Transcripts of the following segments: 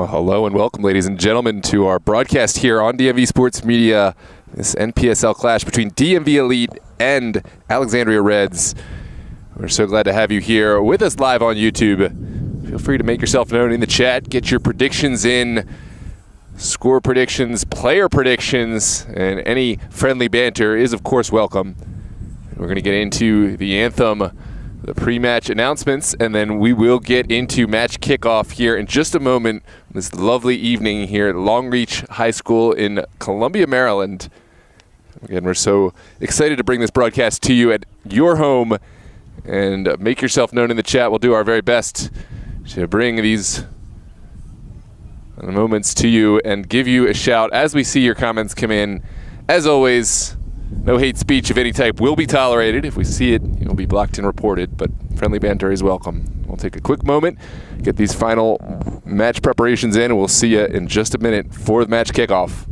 Well, hello and welcome, ladies and gentlemen, to our broadcast here on DMV Sports Media. This NPSL clash between DMV Elite and Alexandria Reds. We're so glad to have you here with us live on YouTube. Feel free to make yourself known in the chat. Get your predictions in, score predictions, player predictions, and any friendly banter is, of course, welcome. We're going to get into the anthem, the pre-match announcements, and then we will get into match kickoff here in just a moment. This lovely evening here at Long Reach High School in Columbia, Maryland. Again, we're so excited to bring this broadcast to you at your home, and make yourself known in the chat. We'll do our very best to bring these moments to you and give you a shout as we see your comments come in. As always, no hate speech of any type will be tolerated. If we see it, you'll be blocked and reported, but friendly banter is welcome. We'll take a quick moment, get these final match preparations in, and we'll see you in just a minute for the match kickoff.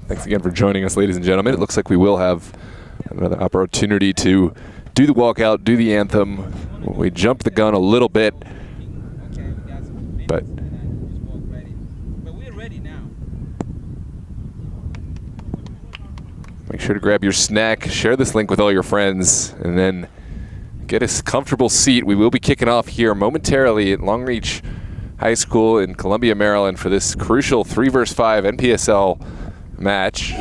Thanks again for joining us, ladies and gentlemen. It looks like we will have another opportunity to do the walkout, do the anthem. We jumped the gun a little bit, but make sure to grab your snack, share this link with all your friends, and then get a comfortable seat. We will be kicking off here momentarily at Long Reach High School in Columbia, Maryland for this crucial 3 vs. 5 NPSL match.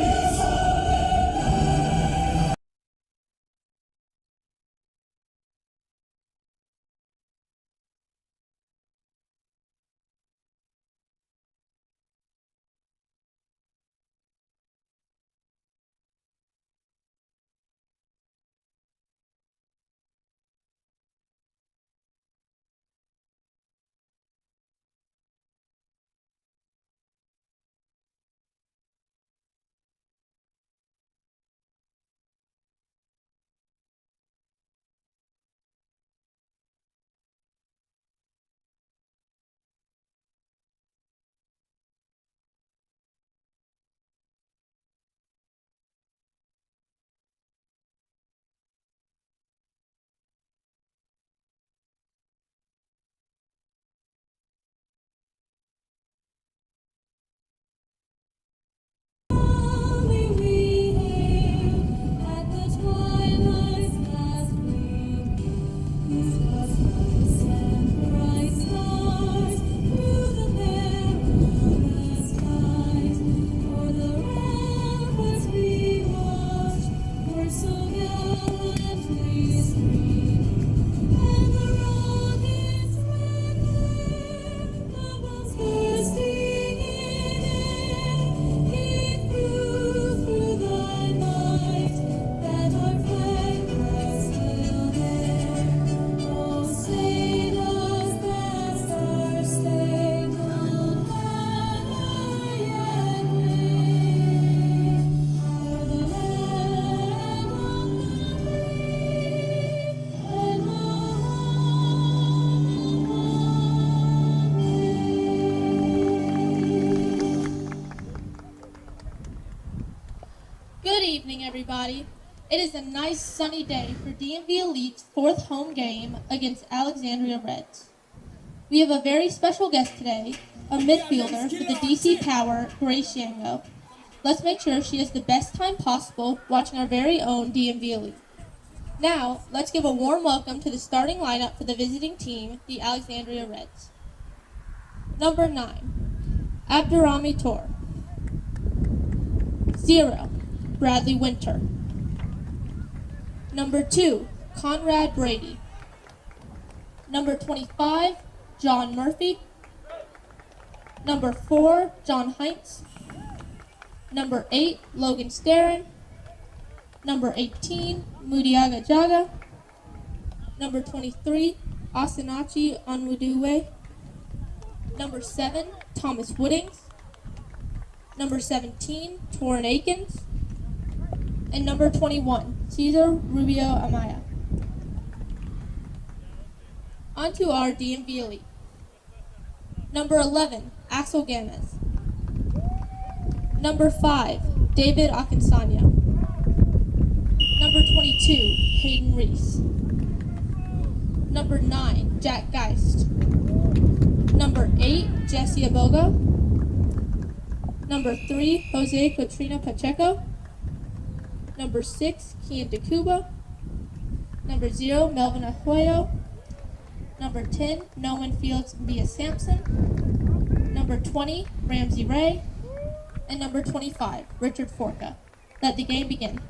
evening, everybody. It is a nice sunny day for DMV Elite's 4th home game against Alexandria Reds. We have a very special guest today, a midfielder for the DC Power, Grace Yango. Let's make sure she has the best time possible watching our very own DMV Elite. Now, let's give a warm welcome to the starting lineup for the visiting team, the Alexandria Reds. Number 9, Abdurrahmi Tor. 0, Bradley Winter. Number 2, Conrad Brady. Number 25, John Murphy. Number 4, John Heinz. Number 8, Logan Starren. Number 18, Mudiaga Jaga. Number 23, Asanachi Onwuduwe. Number 7, Thomas Woodings. Number 17, Torrin Akins. And number 21, Cesar Rubio Amaya. On to our DMV Elite. Number 11, Axel Gamez. Number 5, David Akinsanya. Number 22, Hayden Reese. Number 9, Jack Geist. Number 8, Jesse Abogo. Number 3, Jose Cotrina Pacheco. Number 6, Kian DeCuba. Number 0, Melvin Arroyo. Number 10, Nolan Fields Via Sampson. Number 20, Ramsey Ray. And number 25, Richard Forca. Let the game begin.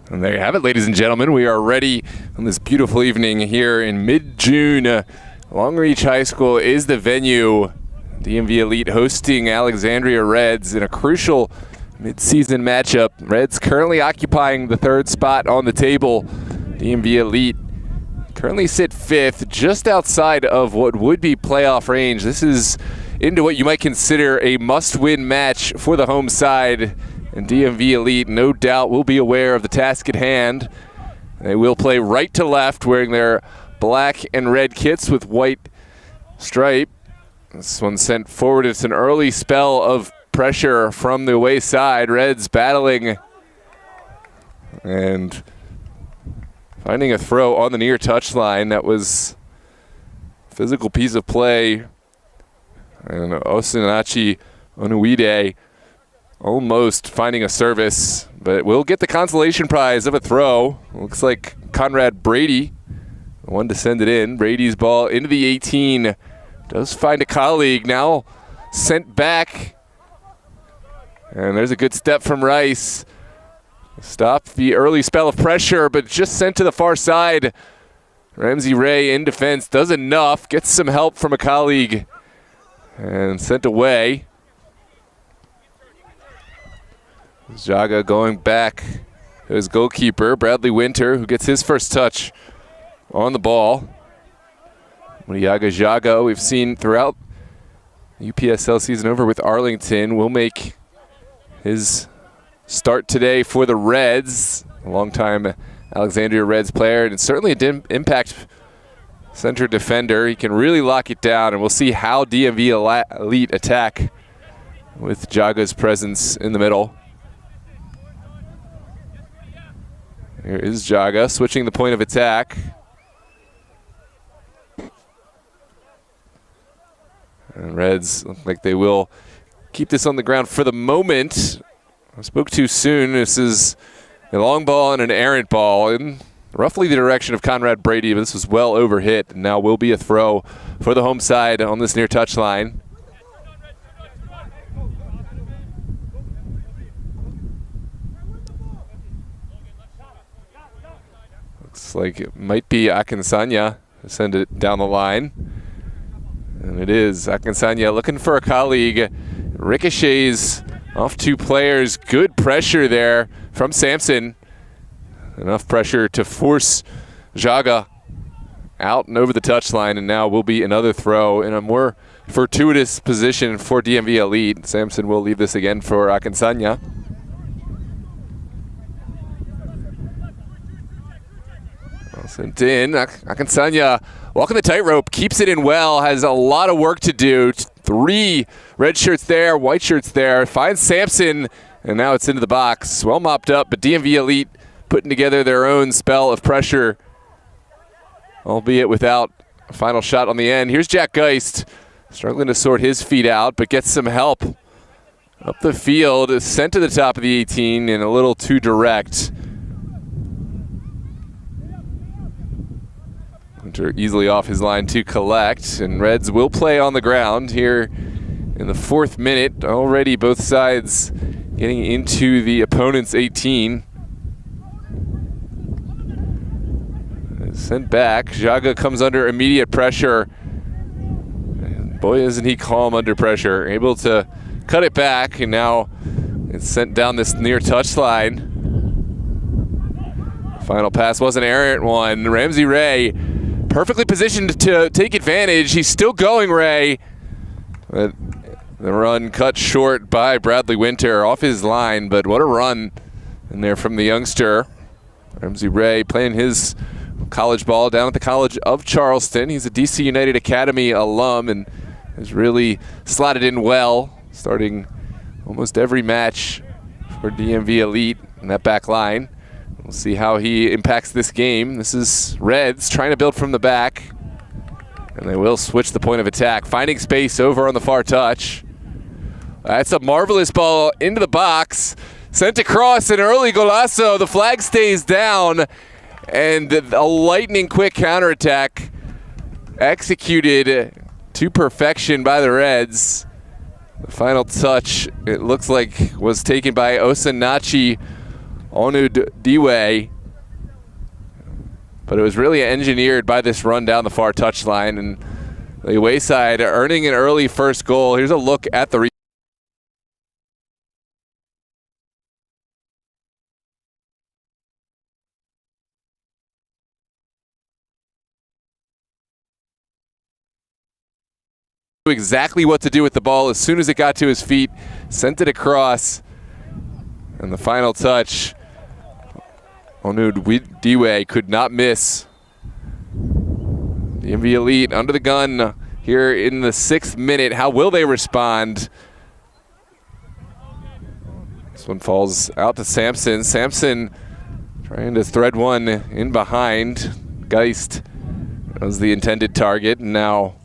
And there you have it, ladies and gentlemen. We are ready on this beautiful evening here in mid-June. Long Reach High School is the venue. DMV Elite hosting Alexandria Reds in a crucial mid-season matchup. Reds currently occupying the 3rd spot on the table. DMV Elite currently sit 5th, just outside of what would be playoff range. This is into what you might consider a must-win match for the home side. And DMV Elite, no doubt, will be aware of the task at hand. They will play right to left, wearing their black and red kits with white stripe. This one sent forward. It's an early spell of pressure from the away side. Reds battling and finding a throw on the near touchline. That was a physical piece of play. And Osinachi Onuide almost finding a service, but will get the consolation prize of a throw. Looks like Conrad Brady, the one to send it in. Brady's ball into the 18. Does find a colleague, now sent back. And there's a good step from Rice. Stop the early spell of pressure, but just sent to the far side. Ramsey Ray in defense does enough, gets some help from a colleague, and sent away. Jaga going back to his goalkeeper, Bradley Winter, who gets his first touch on the ball. Mudiaga Jaga, we've seen throughout the UPSL season over with Arlington, will make his start today for the Reds. A longtime Alexandria Reds player, and certainly an impact center defender. He can really lock it down, and we'll see how DMV Elite attack with Jaga's presence in the middle. Here is Jaga switching the point of attack. And Reds look like they will keep this on the ground for the moment. I spoke too soon. This is a long ball and an errant ball in roughly the direction of Conrad Brady, but this was well overhit. And now will be a throw for the home side on this near touchline. Looks like it might be Akinsanya to send it down the line. And it is Akinsanya looking for a colleague. Ricochets off 2 players. Good pressure there from Sampson. Enough pressure to force Jaga out and over the touchline, and now will be another throw in a more fortuitous position for DMV Elite. Sampson will leave this again for Akinsanya. Sent in. Akinsanya walking the tightrope, keeps it in well, has a lot of work to do. 3 red shirts there, white shirts there. Finds Sampson, and now it's into the box. Well mopped up, but DMV Elite putting together their own spell of pressure, albeit without a final shot on the end. Here's Jack Geist, struggling to sort his feet out, but gets some help up the field. Is sent to the top of the 18 and a little too direct. Hunter easily off his line to collect, and Reds will play on the ground here in the 4th minute. Already both sides getting into the opponent's 18. Sent back. Jaga comes under immediate pressure. And boy, isn't he calm under pressure. Able to cut it back, and now it's sent down this near touchline. Final pass was an errant one. Ramsey Ray perfectly positioned to take advantage. He's still going, Ray. But the run cut short by Bradley Winter off his line, but what a run in there from the youngster. Ramsey Ray playing his college ball down at the College of Charleston. He's a DC United Academy alum and has really slotted in well, starting almost every match for DMV Elite in that back line. We'll see how he impacts this game. This is Reds trying to build from the back, and they will switch the point of attack, finding space over on the far touch. That's a marvelous ball into the box, sent across, an early golazo. The flag stays down, and a lightning quick counterattack executed to perfection by the Reds. The final touch, it looks like, was taken by Osinachi Onudiwe, but it was really engineered by this run down the far touchline, and the away side earning an early first goal. Here's a look at the exactly what to do with the ball as soon as it got to his feet, sent it across, and the final touch, Onudiwe could not miss. The DMV Elite under the gun here in the 6th minute. How will they respond? This one falls out to Sampson. Sampson trying to thread one in behind. Geist was the intended target, and now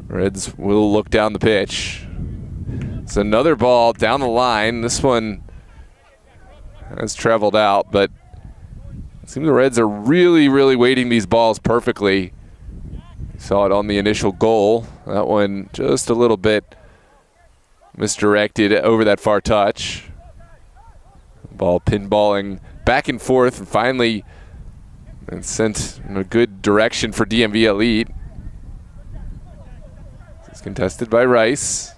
Reds will look down the pitch. It's another ball down the line. This one has traveled out, but it seems the Reds are really, really weighting these balls perfectly. You saw it on the initial goal. That one just a little bit misdirected over that far touch. Ball pinballing back and forth, and finally it's sent in a good direction for DMV Elite. It's contested by Rice.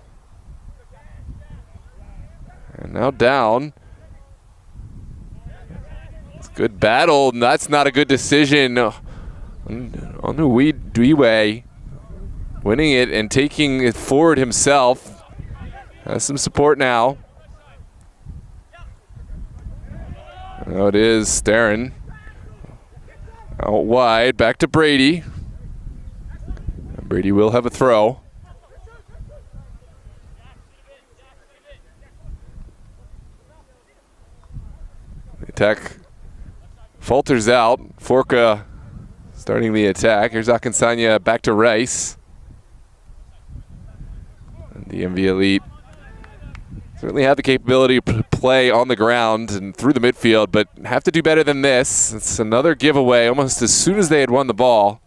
And now down. It's a good battle, and that's not a good decision. Onudiwe winning it and taking it forward himself. Has some support now. Now it is Starren. Out wide, back to Brady. And Brady will have a throw. The attack falters out. Forca starting the attack. Here's Akinsanya back to Rice. And the DMV Elite certainly have the capability to play on the ground and through the midfield, but have to do better than this. It's another giveaway almost as soon as they had won the ball.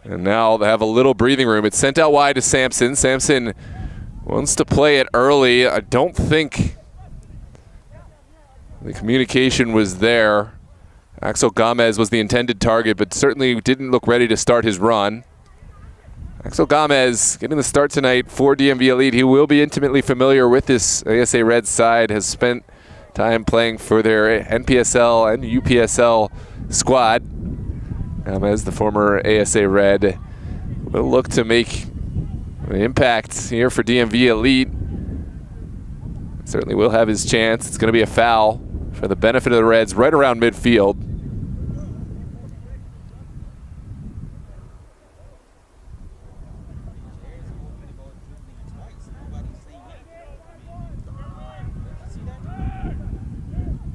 And now they have a little breathing room. It's sent out wide to Sampson. Sampson wants to play it early. I don't think the communication was there. Axel Gomez was the intended target, but certainly didn't look ready to start his run. Axel Gomez getting the start tonight for DMV Elite. He will be intimately familiar with this ASA Reds side, has spent time playing for their NPSL and UPSL squad. Gomez, the former ASA Red, will look to make an impact here for DMV Elite. Certainly will have his chance. It's going to be a foul for the benefit of the Reds right around midfield.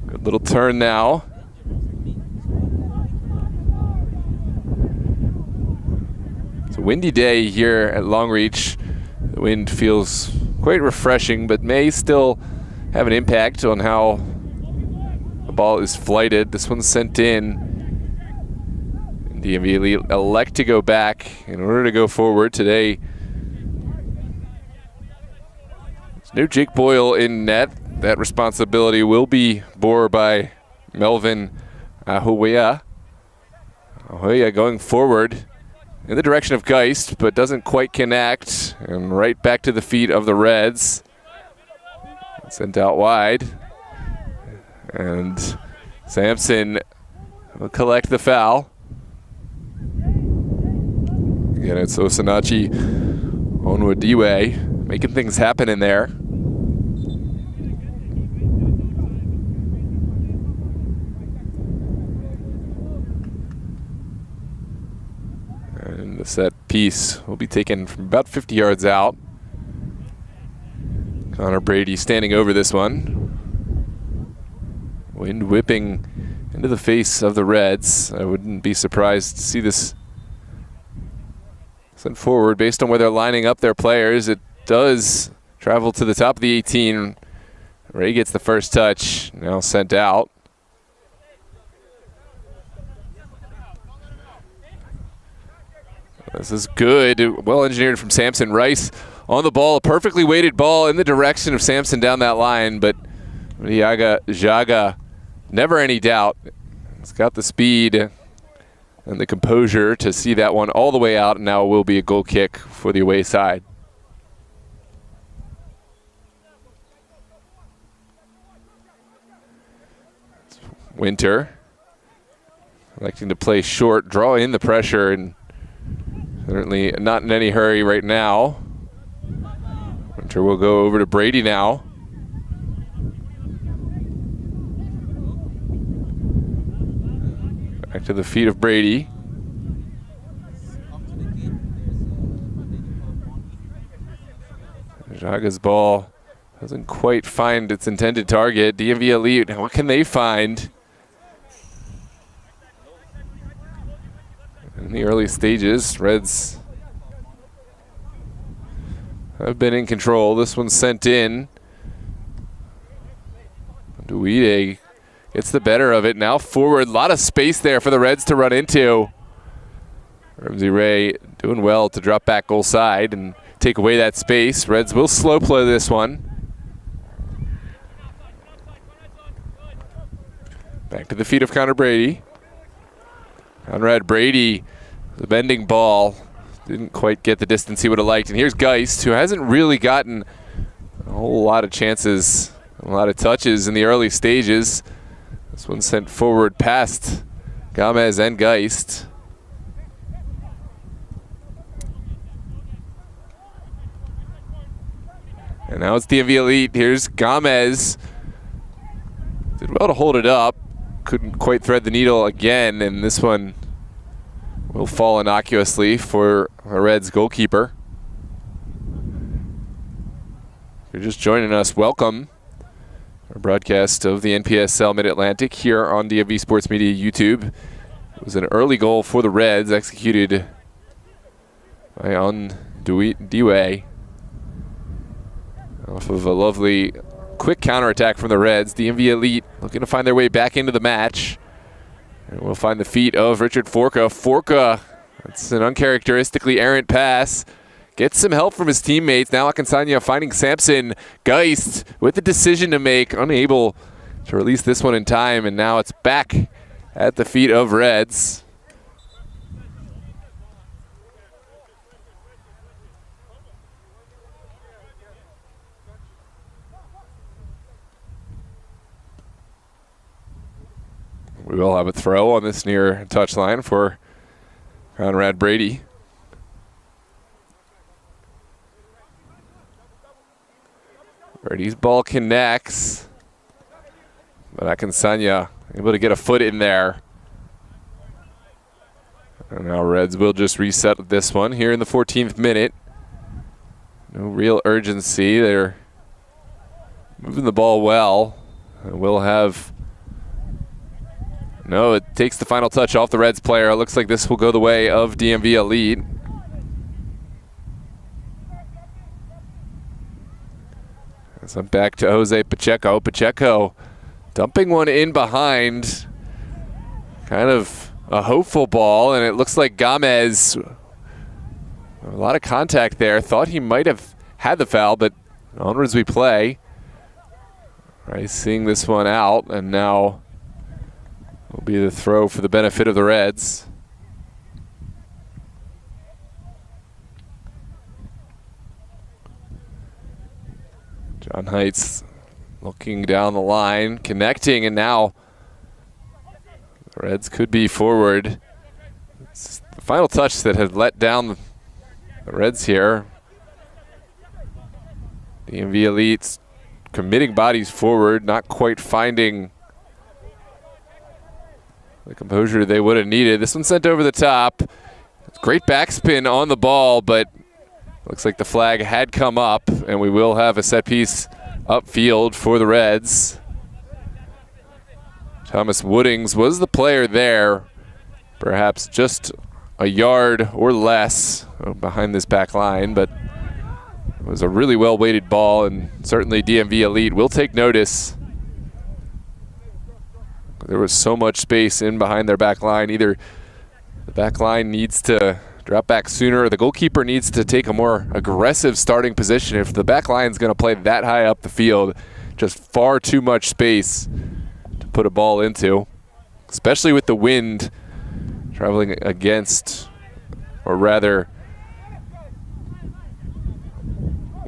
Good little turn now. It's a windy day here at Long Reach. The wind feels quite refreshing, but may still have an impact on how the ball is flighted. This one's sent in. DMV Elite elect to go back in order to go forward today. There's no Jake Boyle in net. That responsibility will be bore by Melvin Ahoya. Ahoya going forward in the direction of Geist, but doesn't quite connect. And right back to the feet of the Reds. Sent out wide. And Sampson will collect the foul. Again, it's Osanachi Onwadiwe making things happen in there. And the set piece will be taken from about 50 yards out. Connor Brady standing over this one. Wind whipping into the face of the Reds. I wouldn't be surprised to see this sent forward based on where they're lining up their players. It does travel to the top of the 18. Ray gets the first touch, now sent out. This is good, well engineered from Sampson. Rice on the ball, a perfectly weighted ball in the direction of Sampson down that line, but Jaga, never any doubt. He's got the speed and the composure to see that one all the way out, and now it will be a goal kick for the away side. Winter electing to play short, draw in the pressure, and certainly not in any hurry right now. Winter will go over to Brady now. Back to the feet of Brady. Jaga's ball doesn't quite find its intended target. DMV Elite, what can they find? In the early stages, Reds have been in control. This one's sent in. Duide gets the better of it. Now forward, a lot of space there for the Reds to run into. Ramsey Ray doing well to drop back goal side and take away that space. Reds will slow play this one. Back to the feet of Connor Brady. Conrad Brady, the bending ball, didn't quite get the distance he would have liked. And here's Geist, who hasn't really gotten a whole lot of chances, a lot of touches in the early stages. This one sent forward past Gomez and Geist. And now it's DMV Elite. Here's Gomez. Did well to hold it up. Couldn't quite thread the needle again, and this one will fall innocuously for the Reds goalkeeper. If you're just joining us, welcome. Our broadcast of the NPSL Mid-Atlantic here on DMV Sports Media YouTube. It was an early goal for the Reds, executed by Onwadiwe off of a lovely quick counterattack from the Reds. DMV Elite looking to find their way back into the match. And we'll find the feet of Richard Forca. Forca, that's an uncharacteristically errant pass. Gets some help from his teammates. Now Akansanya finding Sampson. Geist with the decision to make, unable to release this one in time. And now it's back at the feet of Reds. We will have a throw on this near touchline for Conrad Brady. Brady's ball connects. But Akinsanya able to get a foot in there. And now Reds will just reset this one here in the 14th minute. No real urgency. They're moving the ball well. And we'll have... No, it takes the final touch off the Reds player. It looks like this will go the way of DMV Elite. So back to Jose Pacheco. Pacheco dumping one in behind. Kind of a hopeful ball, and it looks like Gomez, a lot of contact there. Thought he might have had the foul, but onwards we play. Rice seeing this one out, and now will be the throw for the benefit of the Reds. John Heights looking down the line, connecting, and now the Reds could be forward. It's the final touch that had let down the Reds here. DMV Elite's committing bodies forward, not quite finding the composure they would have needed. This one sent over the top. Great backspin on the ball, but looks like the flag had come up, and we will have a set piece upfield for the Reds. Thomas Woodings was the player there, perhaps just a yard or less behind this back line, but it was a really well-weighted ball, and certainly DMV Elite will take notice. There was so much space in behind their back line. Either the back line needs to drop back sooner, or the goalkeeper needs to take a more aggressive starting position. If the back line's going to play that high up the field, just far too much space to put a ball into, especially with the wind traveling against, or rather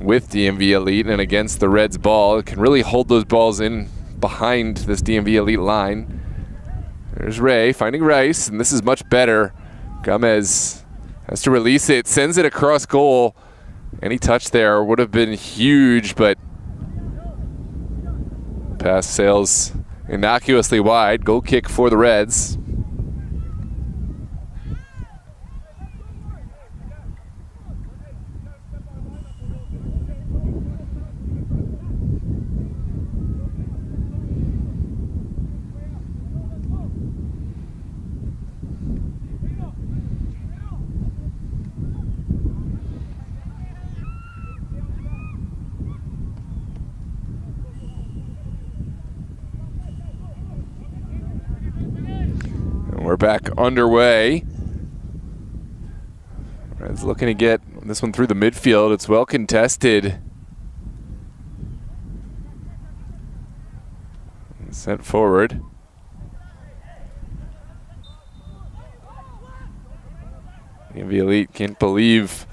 with DMV Elite and against the Reds ball. It can really hold those balls in behind this DMV Elite line. There's Ray finding Rice, and this is much better. Gomez has to release it, sends it across goal. Any touch there would have been huge, but pass sails innocuously wide. Goal kick for the Reds. We're back underway. Reds looking to get this one through the midfield. It's well contested. Sent forward. DMV Elite can't believe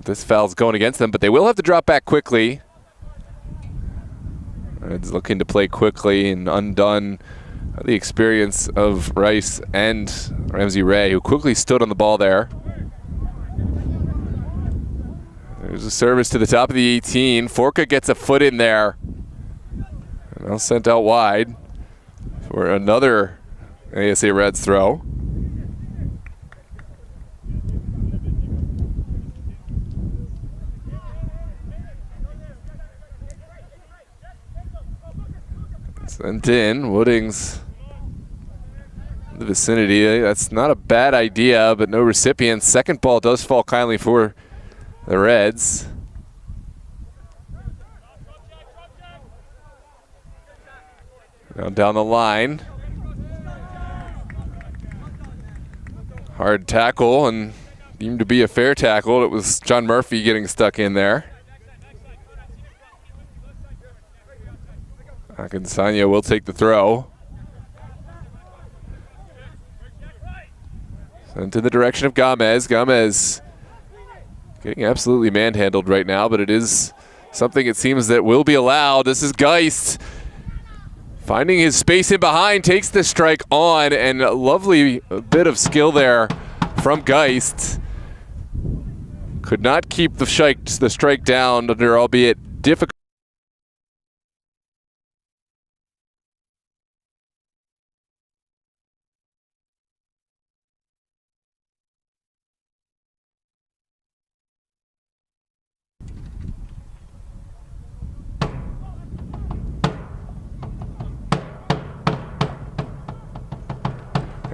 this foul's going against them, but they will have to drop back quickly. Reds looking to play quickly and undone the experience of Rice and Ramsey Ray, who quickly stood on the ball there. There's a service to the top of the 18. Forka gets a foot in there. And now sent out wide for another ASA Reds throw. Sent in. Woodings the vicinity. That's not a bad idea, but no recipients. Second ball does fall kindly for the Reds. Now down the line. Hard tackle, and deemed to be a fair tackle. It was John Murphy getting stuck in there. Akinsanya will take the throw. Sent in the direction of Gomez. Gomez getting absolutely manhandled right now, but it is something it seems that will be allowed. This is Geist finding his space in behind, takes the strike on, and a lovely bit of skill there from Geist. Could not keep the strike down under albeit difficult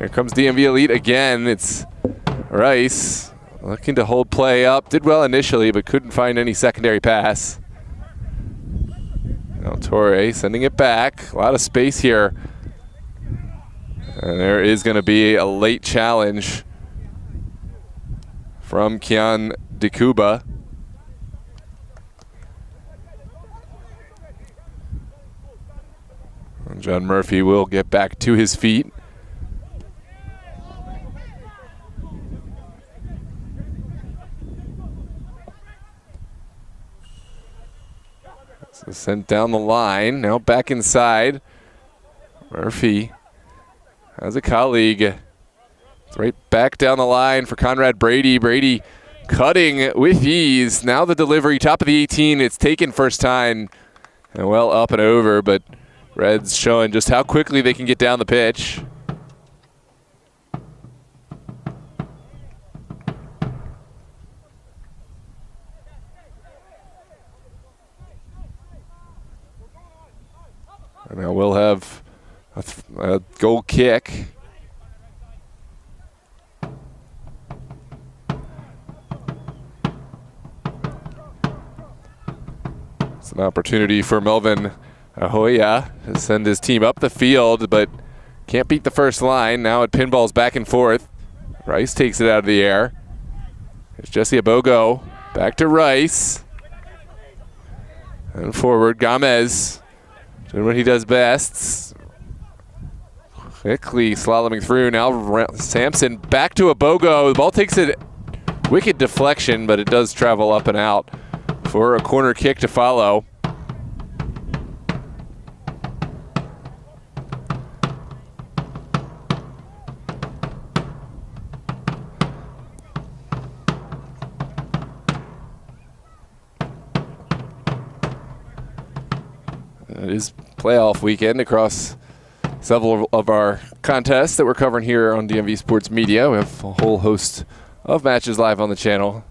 Here comes DMV Elite again. It's Rice looking to hold play up. Did well initially, but couldn't find any secondary pass. Now Torre sending it back. A lot of space here. And there is going to be a late challenge from Kian DeCuba. And John Murphy will get back to his feet. So sent down the line, now back inside. Murphy has a colleague. It's right back down the line for Conrad Brady. Brady cutting with ease. Now the delivery, top of the 18. It's taken first time and well up and over, but Reds showing just how quickly they can get down the pitch. And now we'll have a goal kick. It's an opportunity for Melvin Ahoya to send his team up the field, but can't beat the first line. Now it pinballs back and forth. Rice takes it out of the air. Here's Jesse Abogo. Back to Rice. And forward, Gomez. Doing what he does best. Quickly slaloming through. Now Sampson back to Abogo. The ball takes a wicked deflection, but it does travel up and out for a corner kick to follow. It is playoff weekend across several of our contests that we're covering here on DMV Sports Media. We have a whole host of matches live on the channel.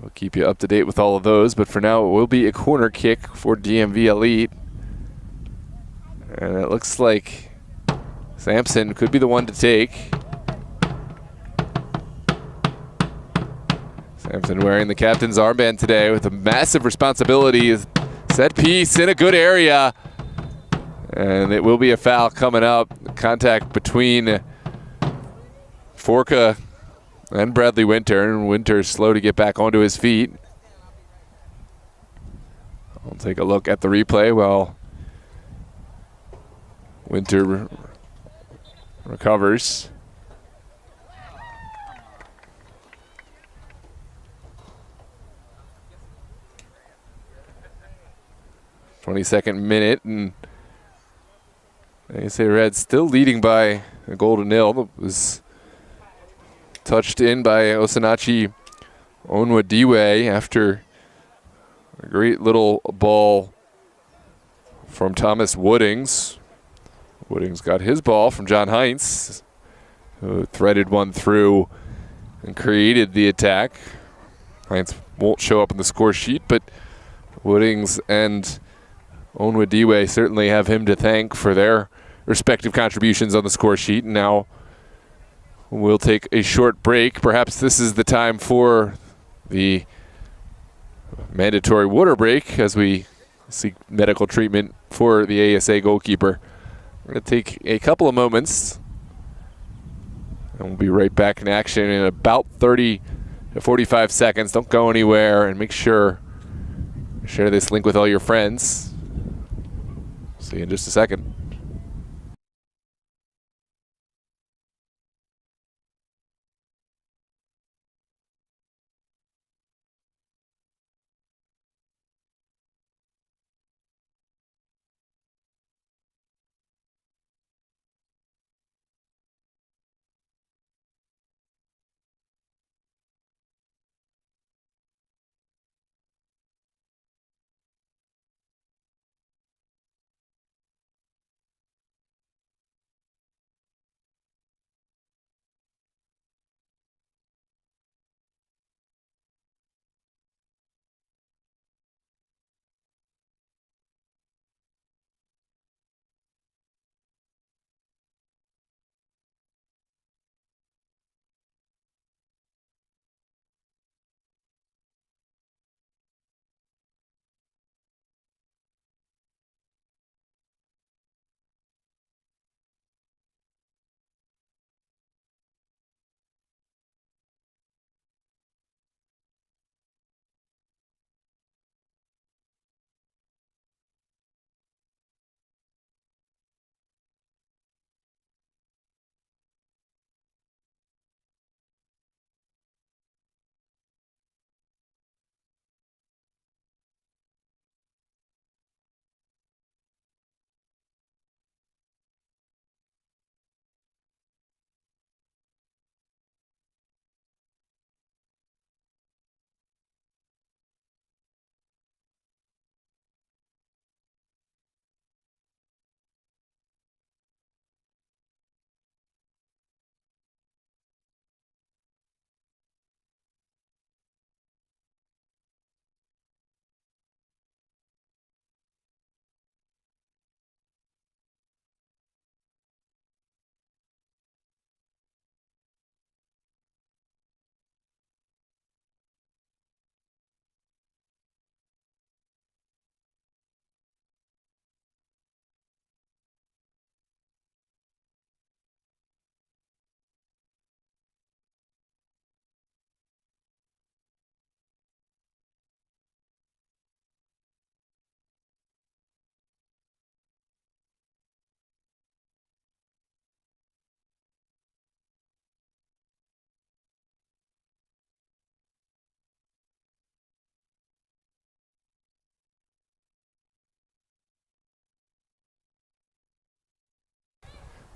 We'll keep you up to date with all of those, but for now it will be a corner kick for DMV Elite. And it looks like Sampson could be the one to take. Sampson wearing the captain's armband today with a massive responsibility. Set piece in a good area. And it will be a foul coming up. Contact between Forka and Bradley Winter. And Winter's slow to get back onto his feet. I'll take a look at the replay while Winter recovers. .22 minute, and ASA Reds still leading by a goal to nil. It was touched in by Osinachi Onwadiwe after a great little ball from Thomas Woodings. Woodings got his ball from John Heinz, who threaded one through and created the attack. Heinz won't show up on the score sheet, but Woodings and Onwadiwe certainly have him to thank for their respective contributions on the score sheet. And now we'll take a short break. Perhaps this is the time for the mandatory water break as we seek medical treatment for the ASA goalkeeper. We're going to take a couple of moments, and we'll be right back in action in about 30 to 45 seconds. Don't go anywhere, and make sure you share this link with all your friends. See you in just a second.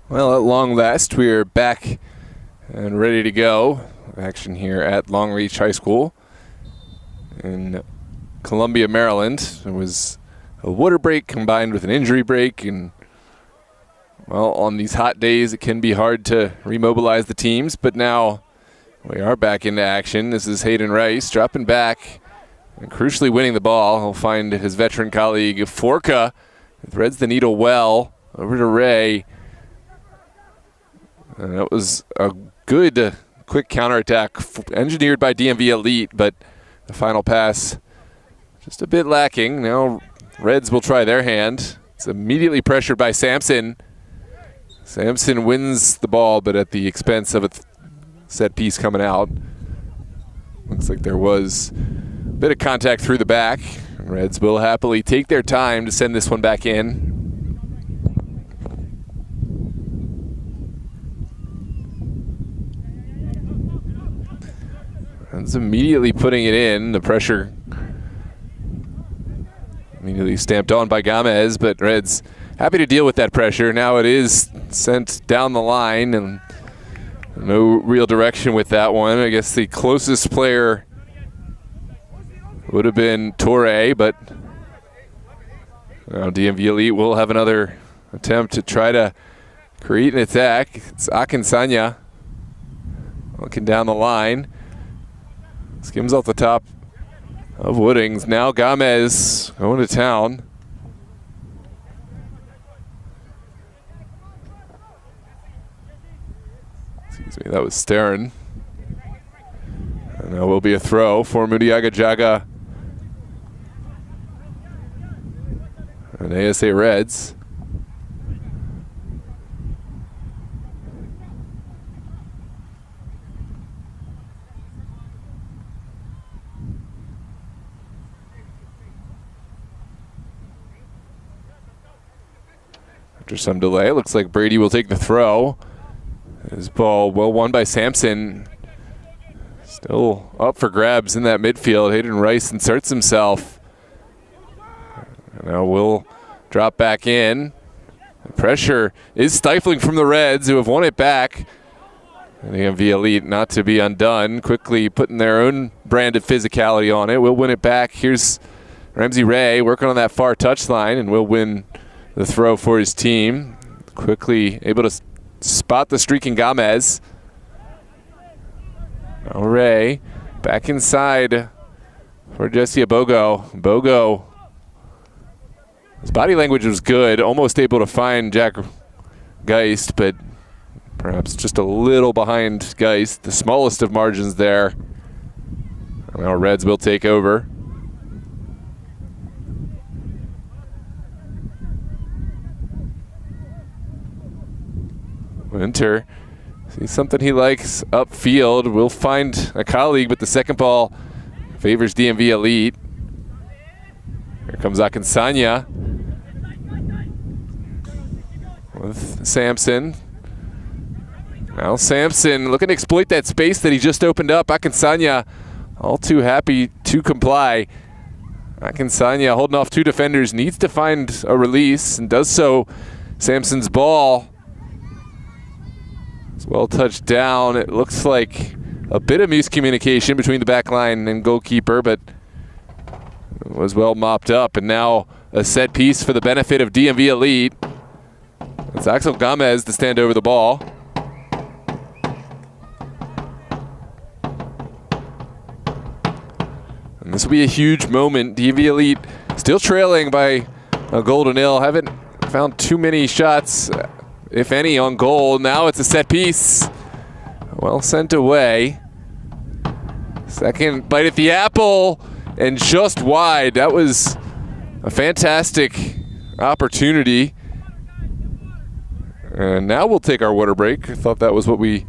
Well, at long last, we are back and ready to go. Action here at Long Reach High School in Columbia, Maryland. It was a water break combined with an injury break, and well, on these hot days, it can be hard to remobilize the teams, but now we are back into action. This is Hayden Rice dropping back and crucially winning the ball. He'll find his veteran colleague, Forka, who threads the needle well over to Ray. And that was a good quick counterattack engineered by DMV Elite, but the final pass just a bit lacking. Now Reds will try their hand. It's immediately pressured by Sampson. Sampson wins the ball, but at the expense of a set piece coming out. Looks like there was a bit of contact through the back. Reds will happily take their time to send this one back in. Reds immediately putting it in. The pressure immediately stamped on by Gomez, but Reds happy to deal with that pressure. Now it is sent down the line, and no real direction with that one. I guess the closest player would have been Torre, but now DMV Elite will have another attempt to try to create an attack. It's Akinsanya looking down the line. Skims off the top of Woodings. Now Gomez going to town. Excuse me, that was Stern. And that will be a throw for Mudiaga Jaga and ASA Reds. After some delay, it looks like Brady will take the throw. His ball well won by Sampson. Still up for grabs in that midfield. Hayden Rice inserts himself. Now will drop back in. The pressure is stifling from the Reds, who have won it back. And DMV Elite not to be undone. Quickly putting their own brand of physicality on it. Will win it back. Here's Ramsey Ray working on that far touchline, and will win the throw for his team. Quickly able to spot the streaking Gomez. Now Ray back inside for Jesse Abogo. Abogo, his body language was good, almost able to find Jack Geist, but perhaps just a little behind Geist. The smallest of margins there. Now Reds will take over. Winter sees something he likes upfield. Will find a colleague, but the second ball favors DMV Elite. Here comes Akinsanya with Sampson. Now Sampson looking to exploit that space that he just opened up. Akinsanya all too happy to comply. Akinsanya holding off two defenders, needs to find a release and does so. Sampson's ball well touched down. It looks like a bit of miscommunication between the back line and goalkeeper, but it was well mopped up. And now a set piece for the benefit of DMV Elite. It's Axel Gomez to stand over the ball. And this will be a huge moment. DMV Elite still trailing by a goal to nil. Haven't found too many shots, if any, on goal. Now it's a set piece. Well sent away. Second bite at the apple, and just wide. That was a fantastic opportunity. And now we'll take our water break. I thought that was what we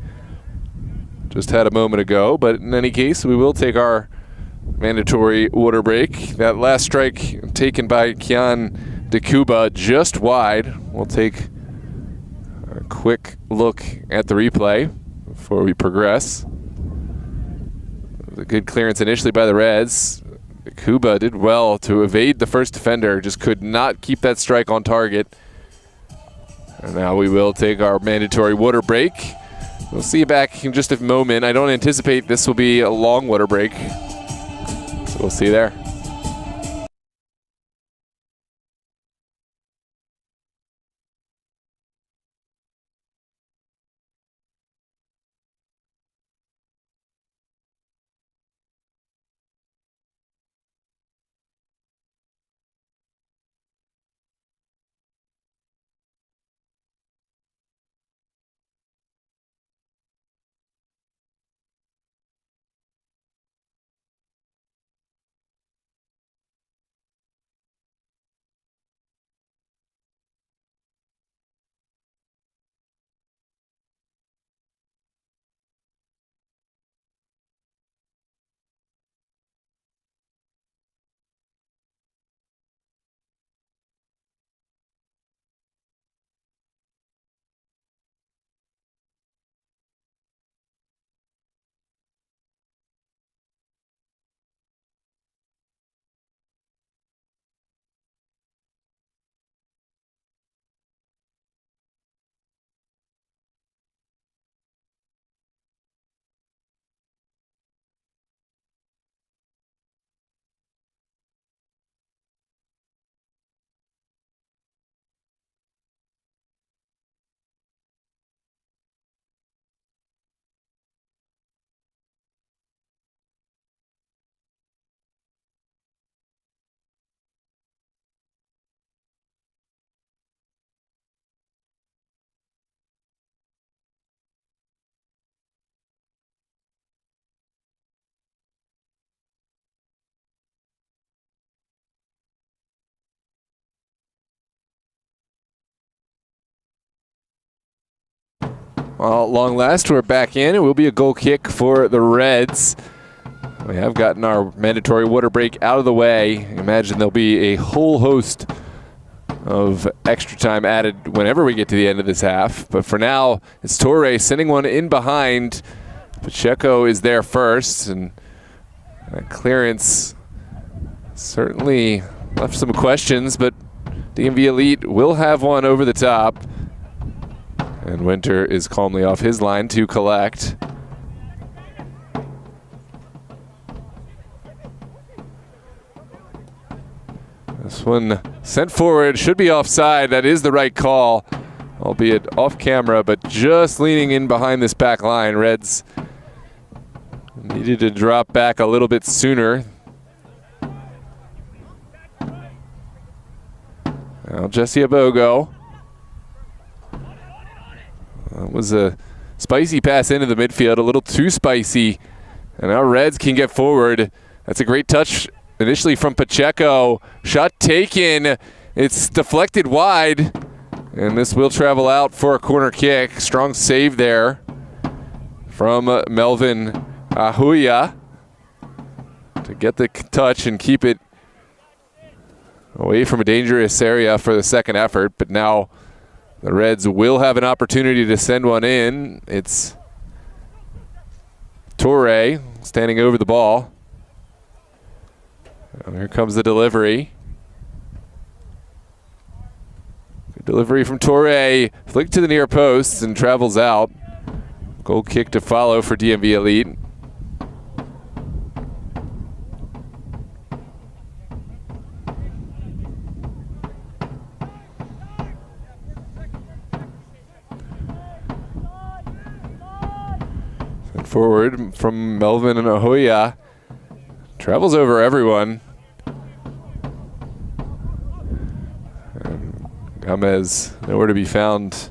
just had a moment ago, but in any case, we will take our mandatory water break. That last strike taken by Kian DeCuba, just wide. We'll take a quick look at the replay before we progress. It was a good clearance initially by the Reds. DeCuba did well to evade the first defender, just could not keep that strike on target. And now we will take our mandatory water break. We'll see you back in just a moment. I don't anticipate this will be a long water break, so we'll see you there. Well, at long last, we're back in. It will be a goal kick for the Reds. We have gotten our mandatory water break out of the way. Imagine there'll be a whole host of extra time added whenever we get to the end of this half. But for now, it's Torre sending one in behind. Pacheco is there first, and that clearance certainly left some questions, but DMV Elite will have one over the top. And Winter is calmly off his line to collect. This one sent forward, should be offside. That is the right call, albeit off camera, but just leaning in behind this back line. Reds needed to drop back a little bit sooner. Now Jesse Abogo. That was a spicy pass into the midfield, a little too spicy. And now Reds can get forward. That's a great touch initially from Pacheco. Shot taken. It's deflected wide. And this will travel out for a corner kick. Strong save there from Melvin Ahuya to get the touch and keep it away from a dangerous area for the second effort. But now the Reds will have an opportunity to send one in. It's Torre standing over the ball. And here comes the delivery. Good delivery from Torre. Flick to the near post and travels out. Goal kick to follow for DMV Elite. Forward from Melvin and Ahoya. Travels over everyone. And Gomez nowhere to be found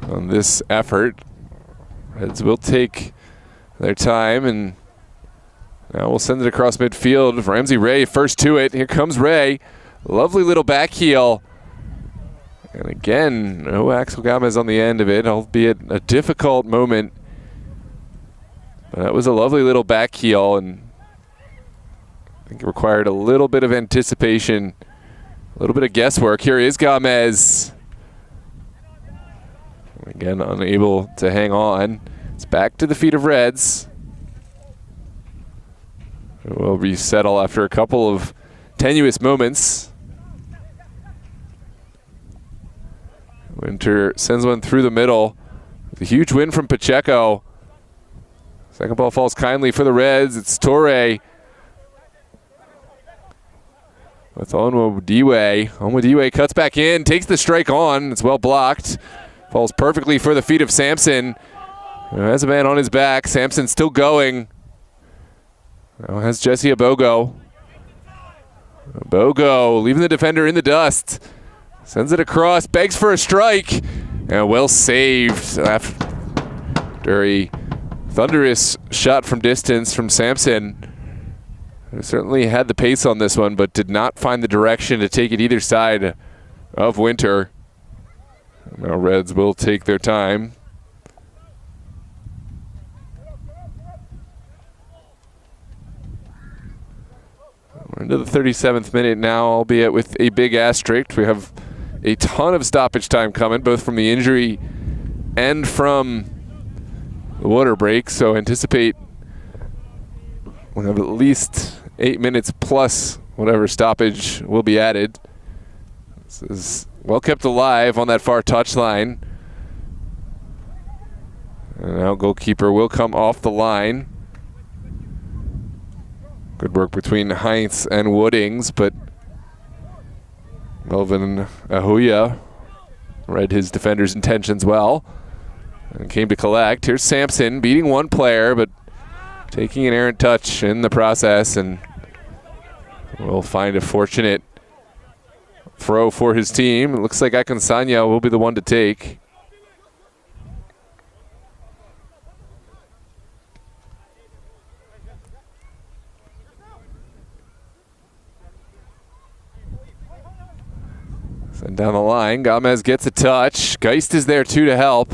on this effort. Reds will take their time, and now we'll send it across midfield. Ramsey Ray first to it. Here comes Ray. Lovely little back heel. And again, no Axel Gomez on the end of it, albeit a difficult moment. That was a lovely little back heel, and I think it required a little bit of anticipation, a little bit of guesswork. Here is Gomez. Again, unable to hang on. It's back to the feet of Reds. It will resettle after a couple of tenuous moments. Winter sends one through the middle. A huge win from Pacheco. Second ball falls kindly for the Reds. It's Torre with Onwodiwe. Onwodiwe cuts back in, takes the strike on. It's well blocked. Falls perfectly for the feet of Sampson. Has a man on his back. Sampson still going. Now has Jesse Abogo. Abogo leaving the defender in the dust. Sends it across, begs for a strike. And well saved after a thunderous shot from distance from Sampson. Certainly had the pace on this one, but did not find the direction to take it either side of Winter. Now Reds will take their time. We're into the 37th minute now, albeit with a big asterisk. We have a ton of stoppage time coming, both from the injury and from the water break, so anticipate we'll have at least 8 minutes plus whatever stoppage will be added. This is well kept alive on that far touchline. And now goalkeeper will come off the line. Good work between Heinz and Woodings, but Melvin Ahuya read his defender's intentions well and came to collect. Here's Sampson beating one player, but taking an errant touch in the process, and will find a fortunate throw for his team. It looks like Akansanya will be the one to take. Send down the line. Gomez gets a touch. Geist is there too to help.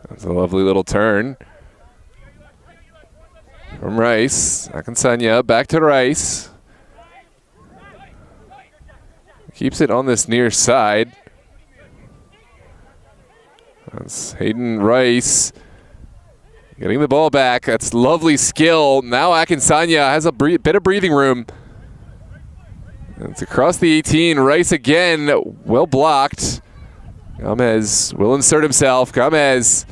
That's a lovely little turn from Rice. Akansanya back to Rice. Keeps it on this near side. That's Hayden Rice getting the ball back. That's lovely skill. Now Akansanya has a bit of breathing room. It's across the 18. Rice again, well blocked. Gomez will insert himself. Gomez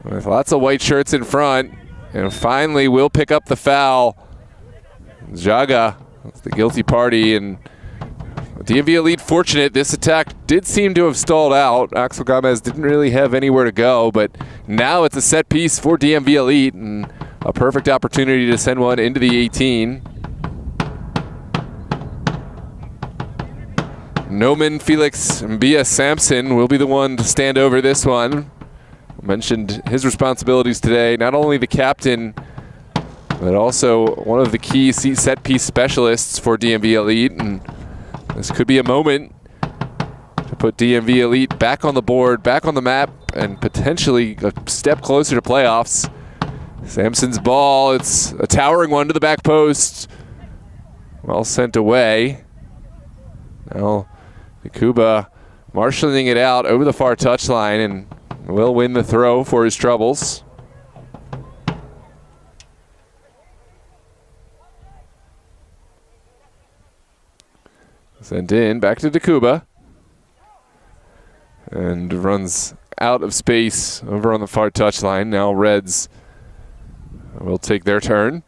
with lots of white shirts in front, and finally will pick up the foul. Jaga, the guilty party, and DMV Elite fortunate. This attack did seem to have stalled out. Axel Gomez didn't really have anywhere to go, but now it's a set piece for DMV Elite and a perfect opportunity to send one into the 18. Noman Felix Mbia Sampson will be the one to stand over this one. Mentioned his responsibilities today, not only the captain, but also one of the key set piece specialists for DMV Elite. And this could be a moment to put DMV Elite back on the board, back on the map, and potentially a step closer to playoffs. Sampson's ball, it's a towering one to the back post. Well sent away. Now Kuba marshaling it out over the far touchline and will win the throw for his troubles. Sent in, back to Dakuba. And runs out of space over on the far touchline. Now Reds will take their turn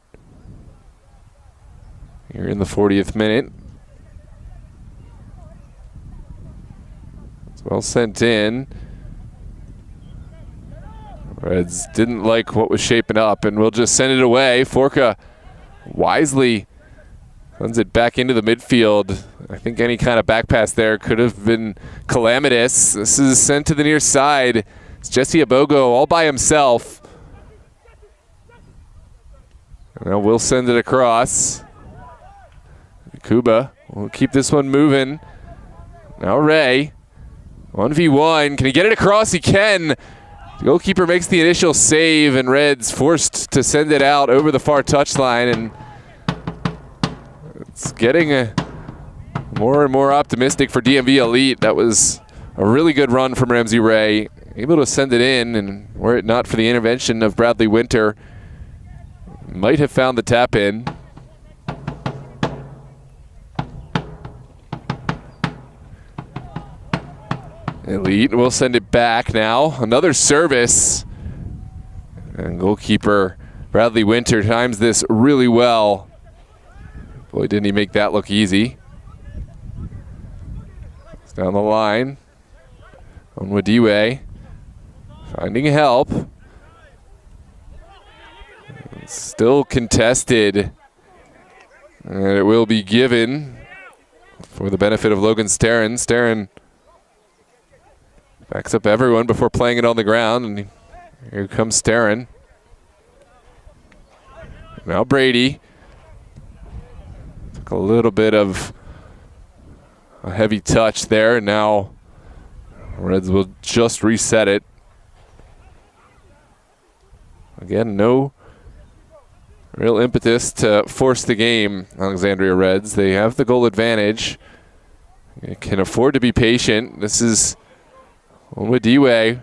here in the 40th minute. It's well sent in. Reds didn't like what was shaping up and will just send it away. Forca wisely sends it back into the midfield. I think any kind of back pass there could have been calamitous. This is sent to the near side. It's Jesse Abogo all by himself. Now we'll send it across. Kuba will keep this one moving. Now Ray, 1v1. Can he get it across? He can. The goalkeeper makes the initial save, and Reds forced to send it out over the far touchline, and it's getting more and more optimistic for DMV Elite. That was a really good run from Ramsey Ray, able to send it in, and were it not for the intervention of Bradley Winter, might have found the tap in. Elite will send it back now. Another service. And goalkeeper Bradley Winter times this really well. Boy, didn't he make that look easy. It's down the line. Onwadiwe finding help. It's still contested. And it will be given for the benefit of Logan Starren. Starren backs up everyone before playing it on the ground. And here comes Starren. Now Brady. Took a little bit of a heavy touch there. And now Reds will just reset it. Again, no real impetus to force the game, Alexandria Reds. They have the goal advantage. They can afford to be patient. This is Onwadiwe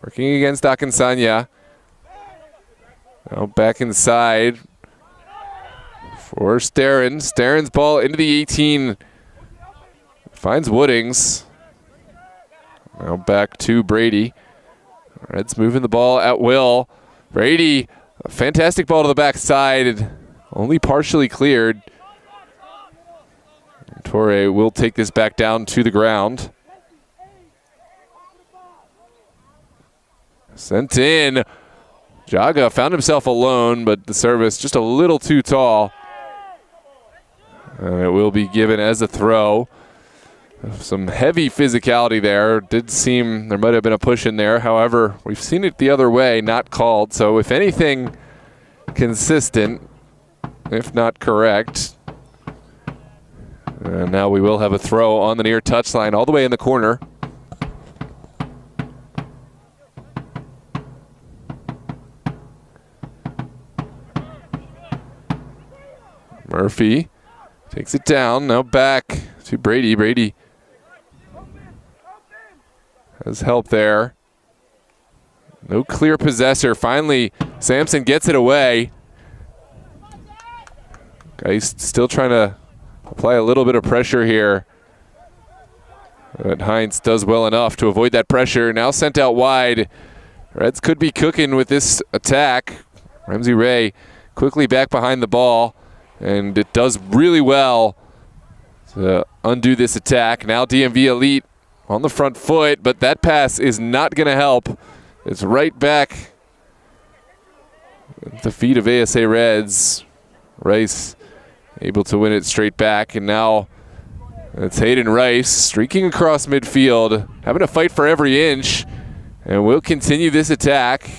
working against Akinsanya. Now back inside for Starren. Starren's ball into the 18. Finds Woodings. Now back to Brady. Reds moving the ball at will. Brady, a fantastic ball to the backside, only partially cleared. Torre will take this back down to the ground. Sent in. Jaga found himself alone, but the service just a little too tall. And it will be given as a throw. Some heavy physicality there. Did seem there might have been a push in there. However, we've seen it the other way, not called. So if anything, consistent, if not correct. And now we will have a throw on the near touchline all the way in the corner. Murphy takes it down. Now back to Brady. Brady has help there. No clear possessor. Finally, Sampson gets it away. Guys still trying to apply a little bit of pressure here. But Hines does well enough to avoid that pressure. Now sent out wide. Reds could be cooking with this attack. Ramsey Ray quickly back behind the ball. And it does really well to undo this attack. Now DMV Elite on the front foot, but that pass is not going to help. It's right back at the feet of ASA Reds. Rice able to win it straight back, and now it's Hayden Rice streaking across midfield, having to fight for every inch, and will continue this attack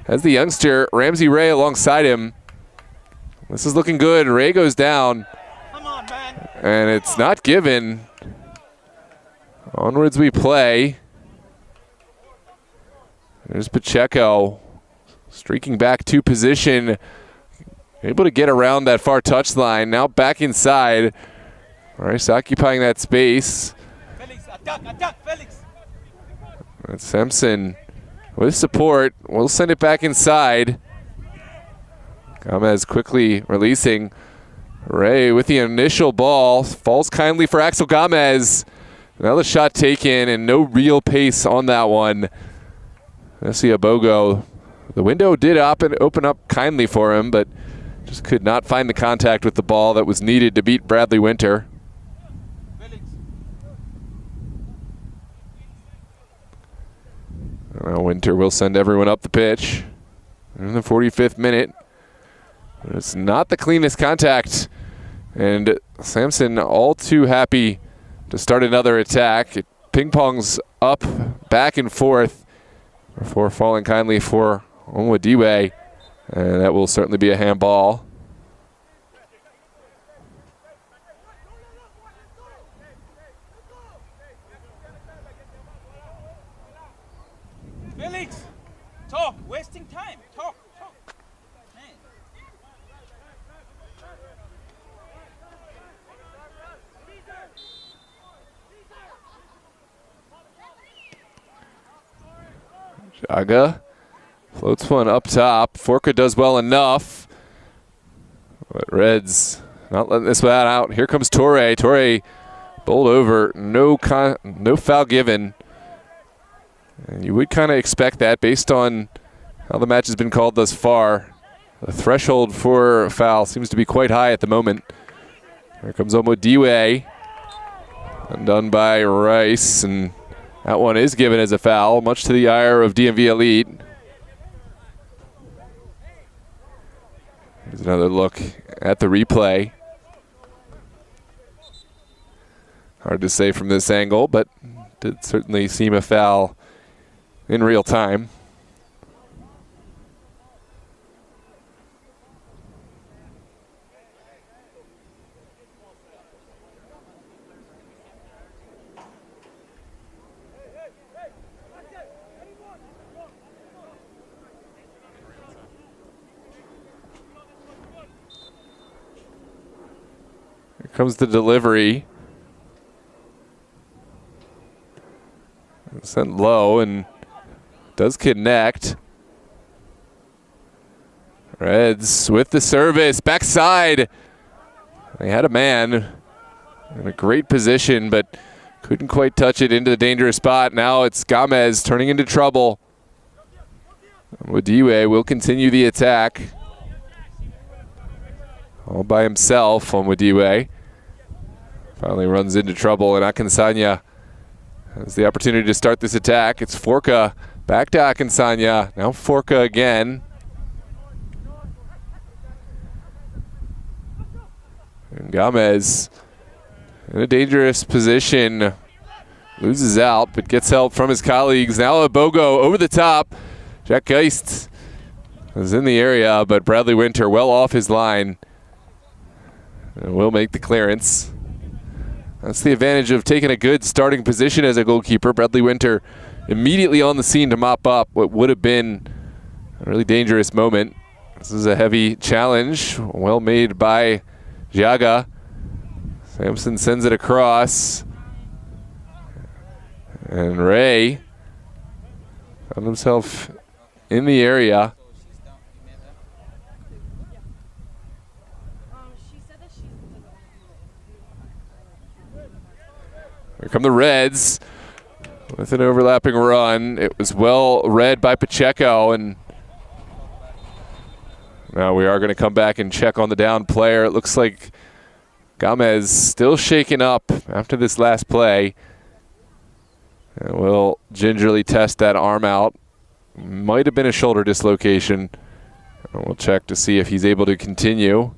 as the youngster Ramsey Ray alongside him. This is looking good. Ray goes down. Come on, man. And it's not given. Onwards we play. There's Pacheco streaking back to position. Able to get around that far touchline. Now back inside. Rice occupying that space. Felix, attack, Felix. And Sampson with support. We'll send it back inside. Gomez quickly releasing. Ray with the initial ball. Falls kindly for Axel Gomez. Another shot taken and no real pace on that one. Nessia Bogo. The window did open up kindly for him, but just could not find the contact with the ball that was needed to beat Bradley Winter. Felix. Now Winter will send everyone up the pitch in the 45th minute. It's not the cleanest contact, and Sampson all too happy to start another attack. It ping-pongs up, back and forth before falling kindly for Onwadiwe, and that will certainly be a handball. Felix, talk, wasting time. Talk. Man. Jaga floats one up top. Forka does well enough. But Reds not letting this one out. Here comes Torre. Torre bowled over. No foul given. And you would kind of expect that based on how the match has been called thus far. The threshold for foul seems to be quite high at the moment. Here comes Omodiwe. Undone by Rice, and that one is given as a foul, much to the ire of DMV Elite. Here's another look at the replay. Hard to say from this angle, but did certainly seem a foul in real time. Here comes the delivery. Sent low and does connect. Reds with the service, backside. They had a man in a great position, but couldn't quite touch it into the dangerous spot. Now it's Gomez turning into trouble. Wadiwe will continue the attack. All by himself on Wadiwe. Finally runs into trouble, and Akinsanya has the opportunity to start this attack. It's Forka back to Akinsanya. Now Forka again. And Gomez in a dangerous position. Loses out, but gets help from his colleagues. Now a Bogo over the top. Jack Geist is in the area, but Bradley Winter well off his line. And will make the clearance. That's the advantage of taking a good starting position as a goalkeeper. Bradley Winter immediately on the scene to mop up what would have been a really dangerous moment. This is a heavy challenge, well made by Giaga. Sampson sends it across. And Ray found himself in the area. Here come the Reds with an overlapping run. It was well read by Pacheco, and now we are going to come back and check on the down player. It looks like Gomez still shaken up after this last play. And we'll gingerly test that arm out. Might have been a shoulder dislocation. And we'll check to see if he's able to continue.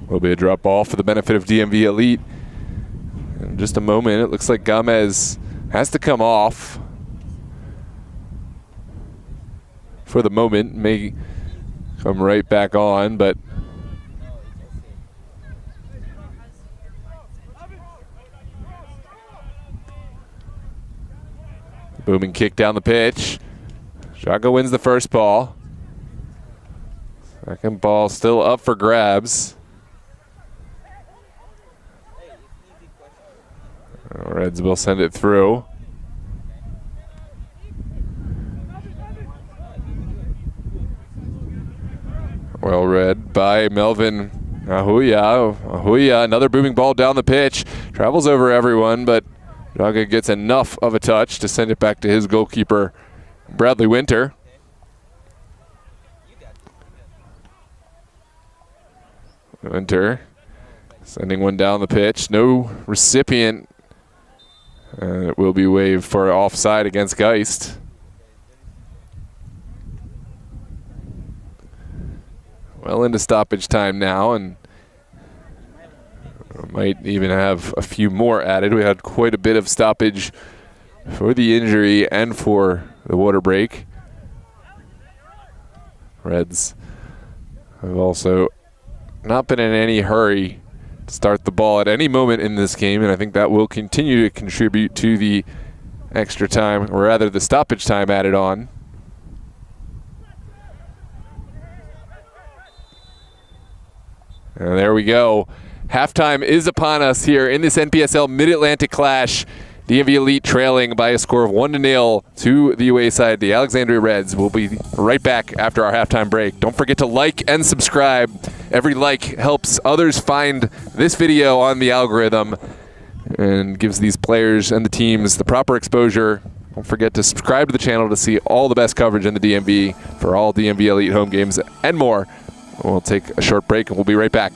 Will be a drop ball for the benefit of DMV Elite. In just a moment, it looks like Gomez has to come off. For the moment, may come right back on, but booming kick down the pitch. Shaka wins the first ball. Second ball still up for grabs. Reds will send it through. Well read by Melvin Ahuya. Ahuya, another booming ball down the pitch. Travels over everyone, but Jaga gets enough of a touch to send it back to his goalkeeper, Bradley Winter. Winter sending one down the pitch. No recipient. And it will be waved for offside against Geist. Well into stoppage time now, and might even have a few more added. We had quite a bit of stoppage for the injury and for the water break. Reds have also not been in any hurry to start the ball at any moment in this game, and I think that will continue to contribute to the extra time, or rather the stoppage time added on. And there we go. Halftime is upon us here in this NPSL Mid-Atlantic Clash. DMV Elite trailing by a score of 1-0 to the away side, the Alexandria Reds. We'll be right back after our halftime break. Don't forget to like and subscribe. Every like helps others find this video on the algorithm and gives these players and the teams the proper exposure. Don't forget to subscribe to the channel to see all the best coverage in the DMV for all DMV Elite home games and more. We'll take a short break and we'll be right back.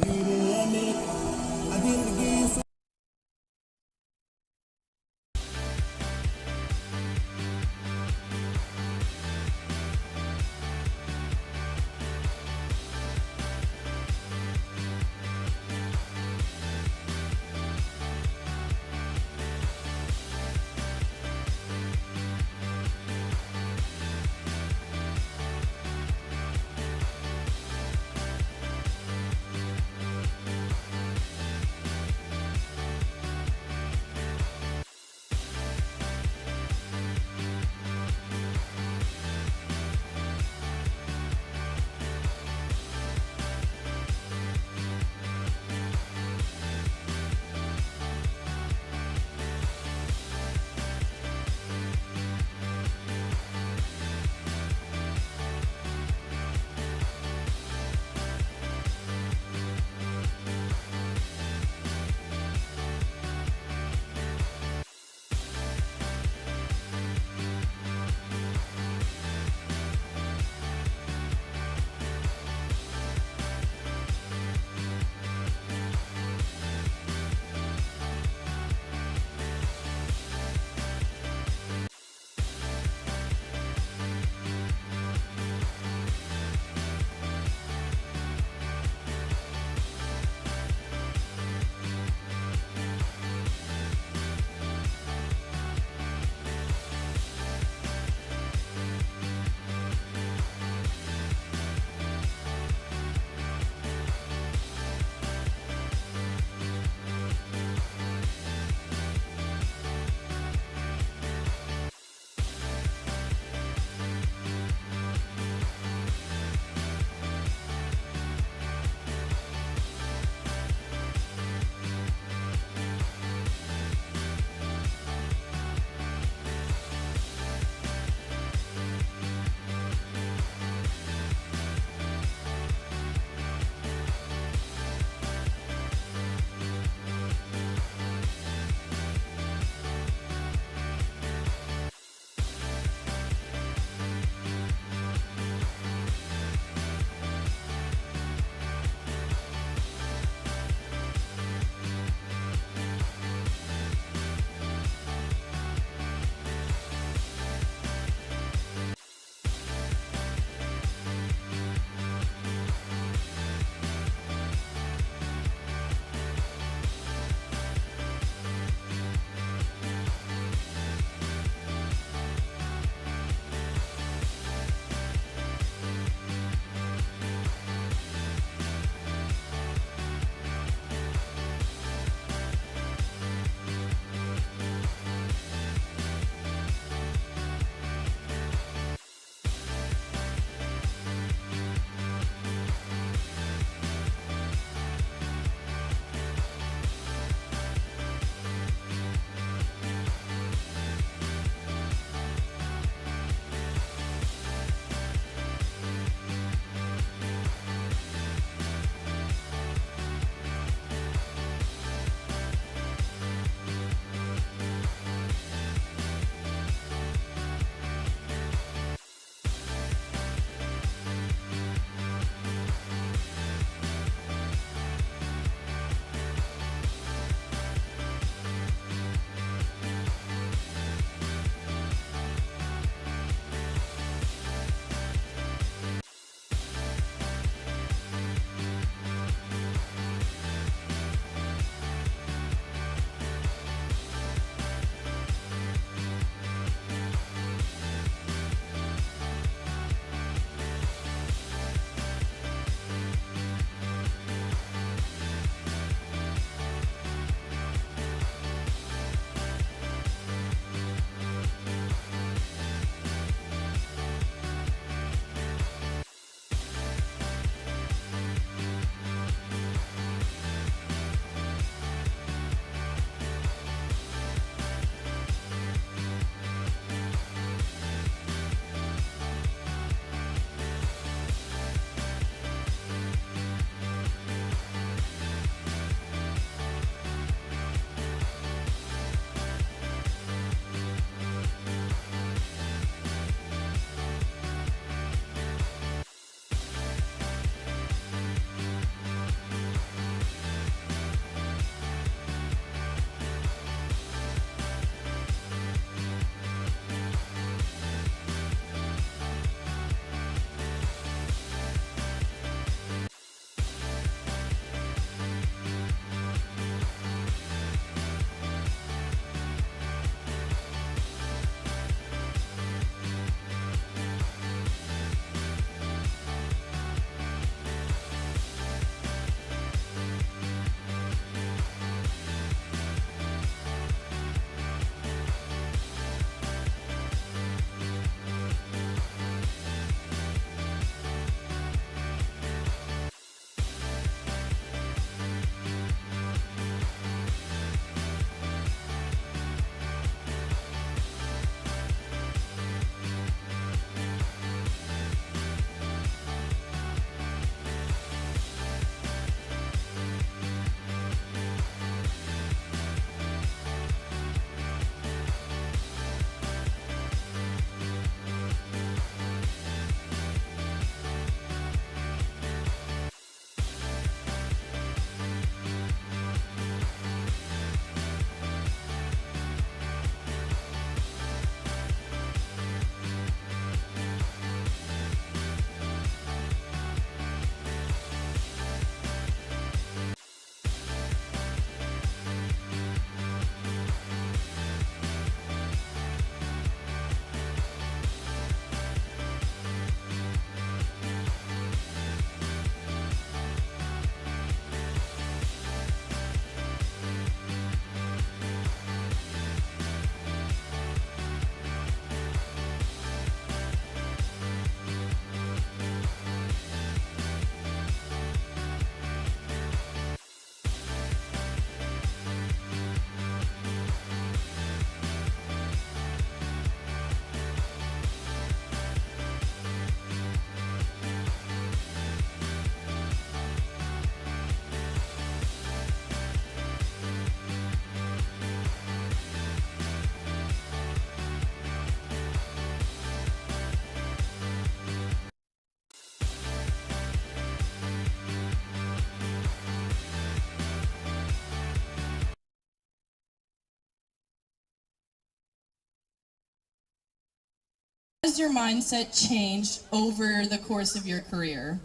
has your mindset changed over the course of your career?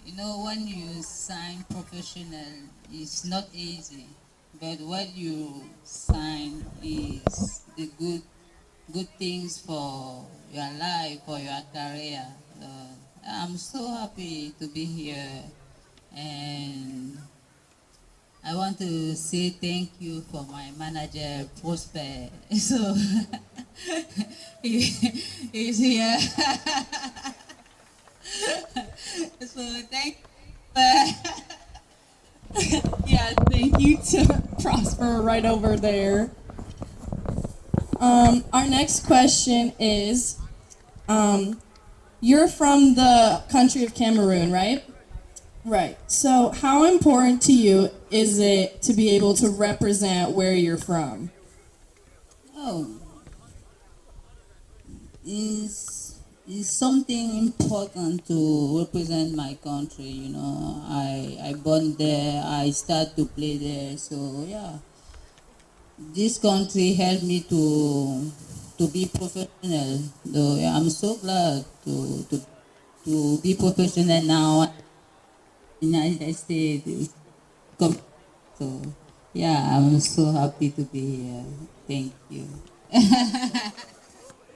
You know, when you sign professional, it's not easy. But what you sign is the good things for your life, for your career. I'm so happy to be here, and I want to say thank you for my manager, Prosper. So he, he's here. So thank Yeah, thank you to Prosper right over there. Our next question is, you're from the country of Cameroon, right? Right. So how important to you is it to be able to represent where you're from? Oh, is something important to represent my country. You know, I born there, I start to play there. So yeah, this country helped me to be professional. Though yeah, I'm so glad to be professional now in the United States. So yeah, I'm so happy to be here. Thank you.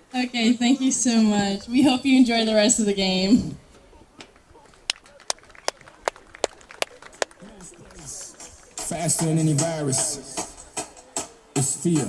Okay, thank you so much. We hope you enjoy the rest of the game. Faster than any virus. It's fear.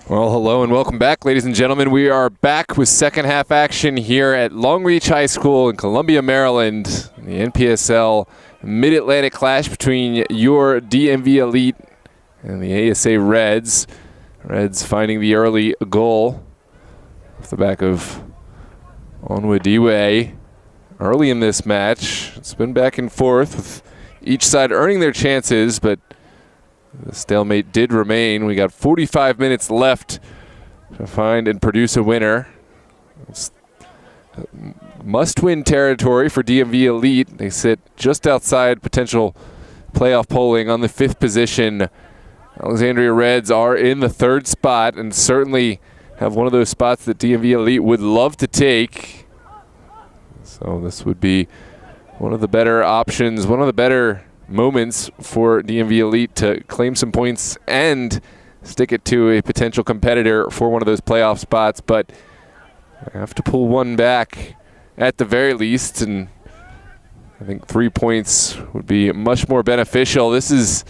Well, hello and welcome back, ladies and gentlemen. We are back with second half action here at Long Reach High School in Columbia, Maryland. The NPSL Mid-Atlantic clash between your DMV Elite and the ASA Reds. Reds finding the early goal off the back of Onwadiwe early in this match. It's been back and forth with each side earning their chances, but the stalemate did remain. We got 45 minutes left to find and produce a winner. must-win territory for DMV Elite. They sit just outside potential playoff polling on the 5th position. Alexandria Reds are in the 3rd spot and certainly have one of those spots that DMV Elite would love to take. So this would be one of the better options, one of the better moments for DMV Elite to claim some points and stick it to a potential competitor for one of those playoff spots. But I have to pull one back at the very least, and I think 3 points would be much more beneficial. This is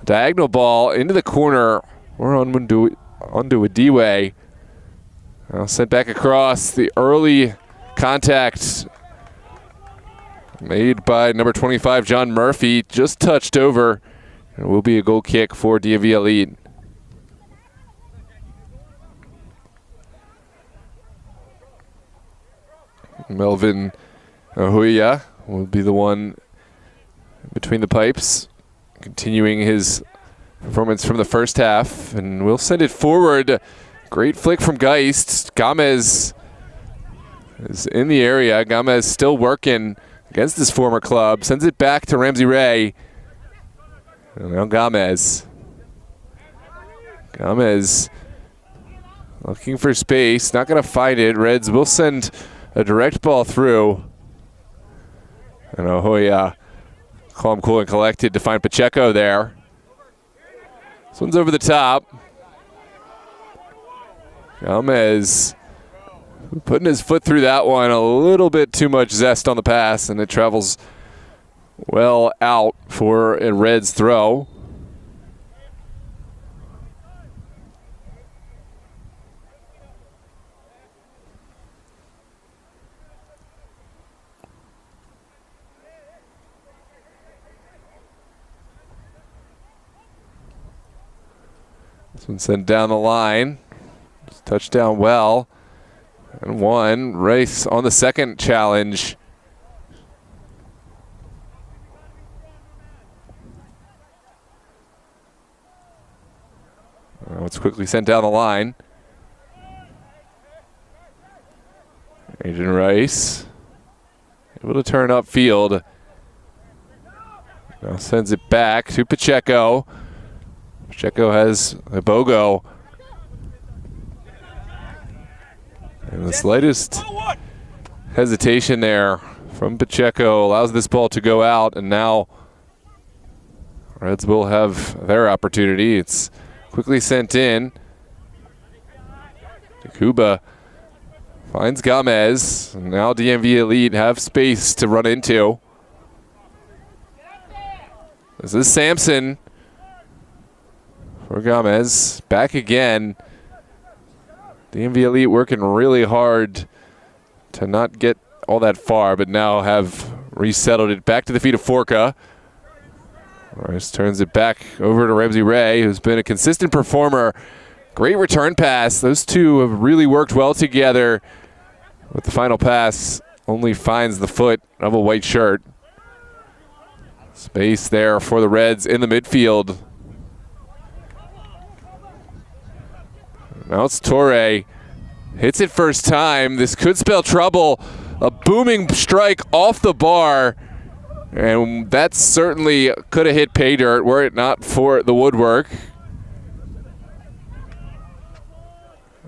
a diagonal ball into the corner. We're onto a D-way. Sent back across. The early contact made by number 25, John Murphy, just touched over. It will be a goal kick for DMV Elite. Melvin Ahuya will be the one between the pipes, continuing his performance from the first half, and we'll send it forward. Great flick from Geist. Gomez is in the area. Gomez still working against his former club. Sends it back to Ramsey Ray. And now Gomez. Gomez looking for space. Not going to find it. Reds will send a direct ball through. And Ahoya, calm, cool, and collected to find Pacheco there. This one's over the top. Gomez putting his foot through that one. A little bit too much zest on the pass, and it travels well out for a Reds throw. This one sent down the line. Just touchdown well. And one. Race on the second challenge. It's quickly sent down the line. Agent Rice able to turn upfield. Now sends it back to Pacheco. Pacheco has a BOGO. And the slightest hesitation there from Pacheco allows this ball to go out, and now Reds will have their opportunity. It's quickly sent in. Takuba finds Gomez. And now DMV Elite have space to run into. This is Sampson for Gomez. Back again. DMV Elite working really hard to not get all that far, but now have resettled it back to the feet of Forca. Rice turns it back over to Ramsey Ray, who's been a consistent performer. Great return pass. Those two have really worked well together. With the final pass, only finds the foot of a white shirt. Space there for the Reds in the midfield. Now it's Torre. Hits it first time. This could spell trouble. A booming strike off the bar. And that certainly could have hit pay dirt were it not for the woodwork.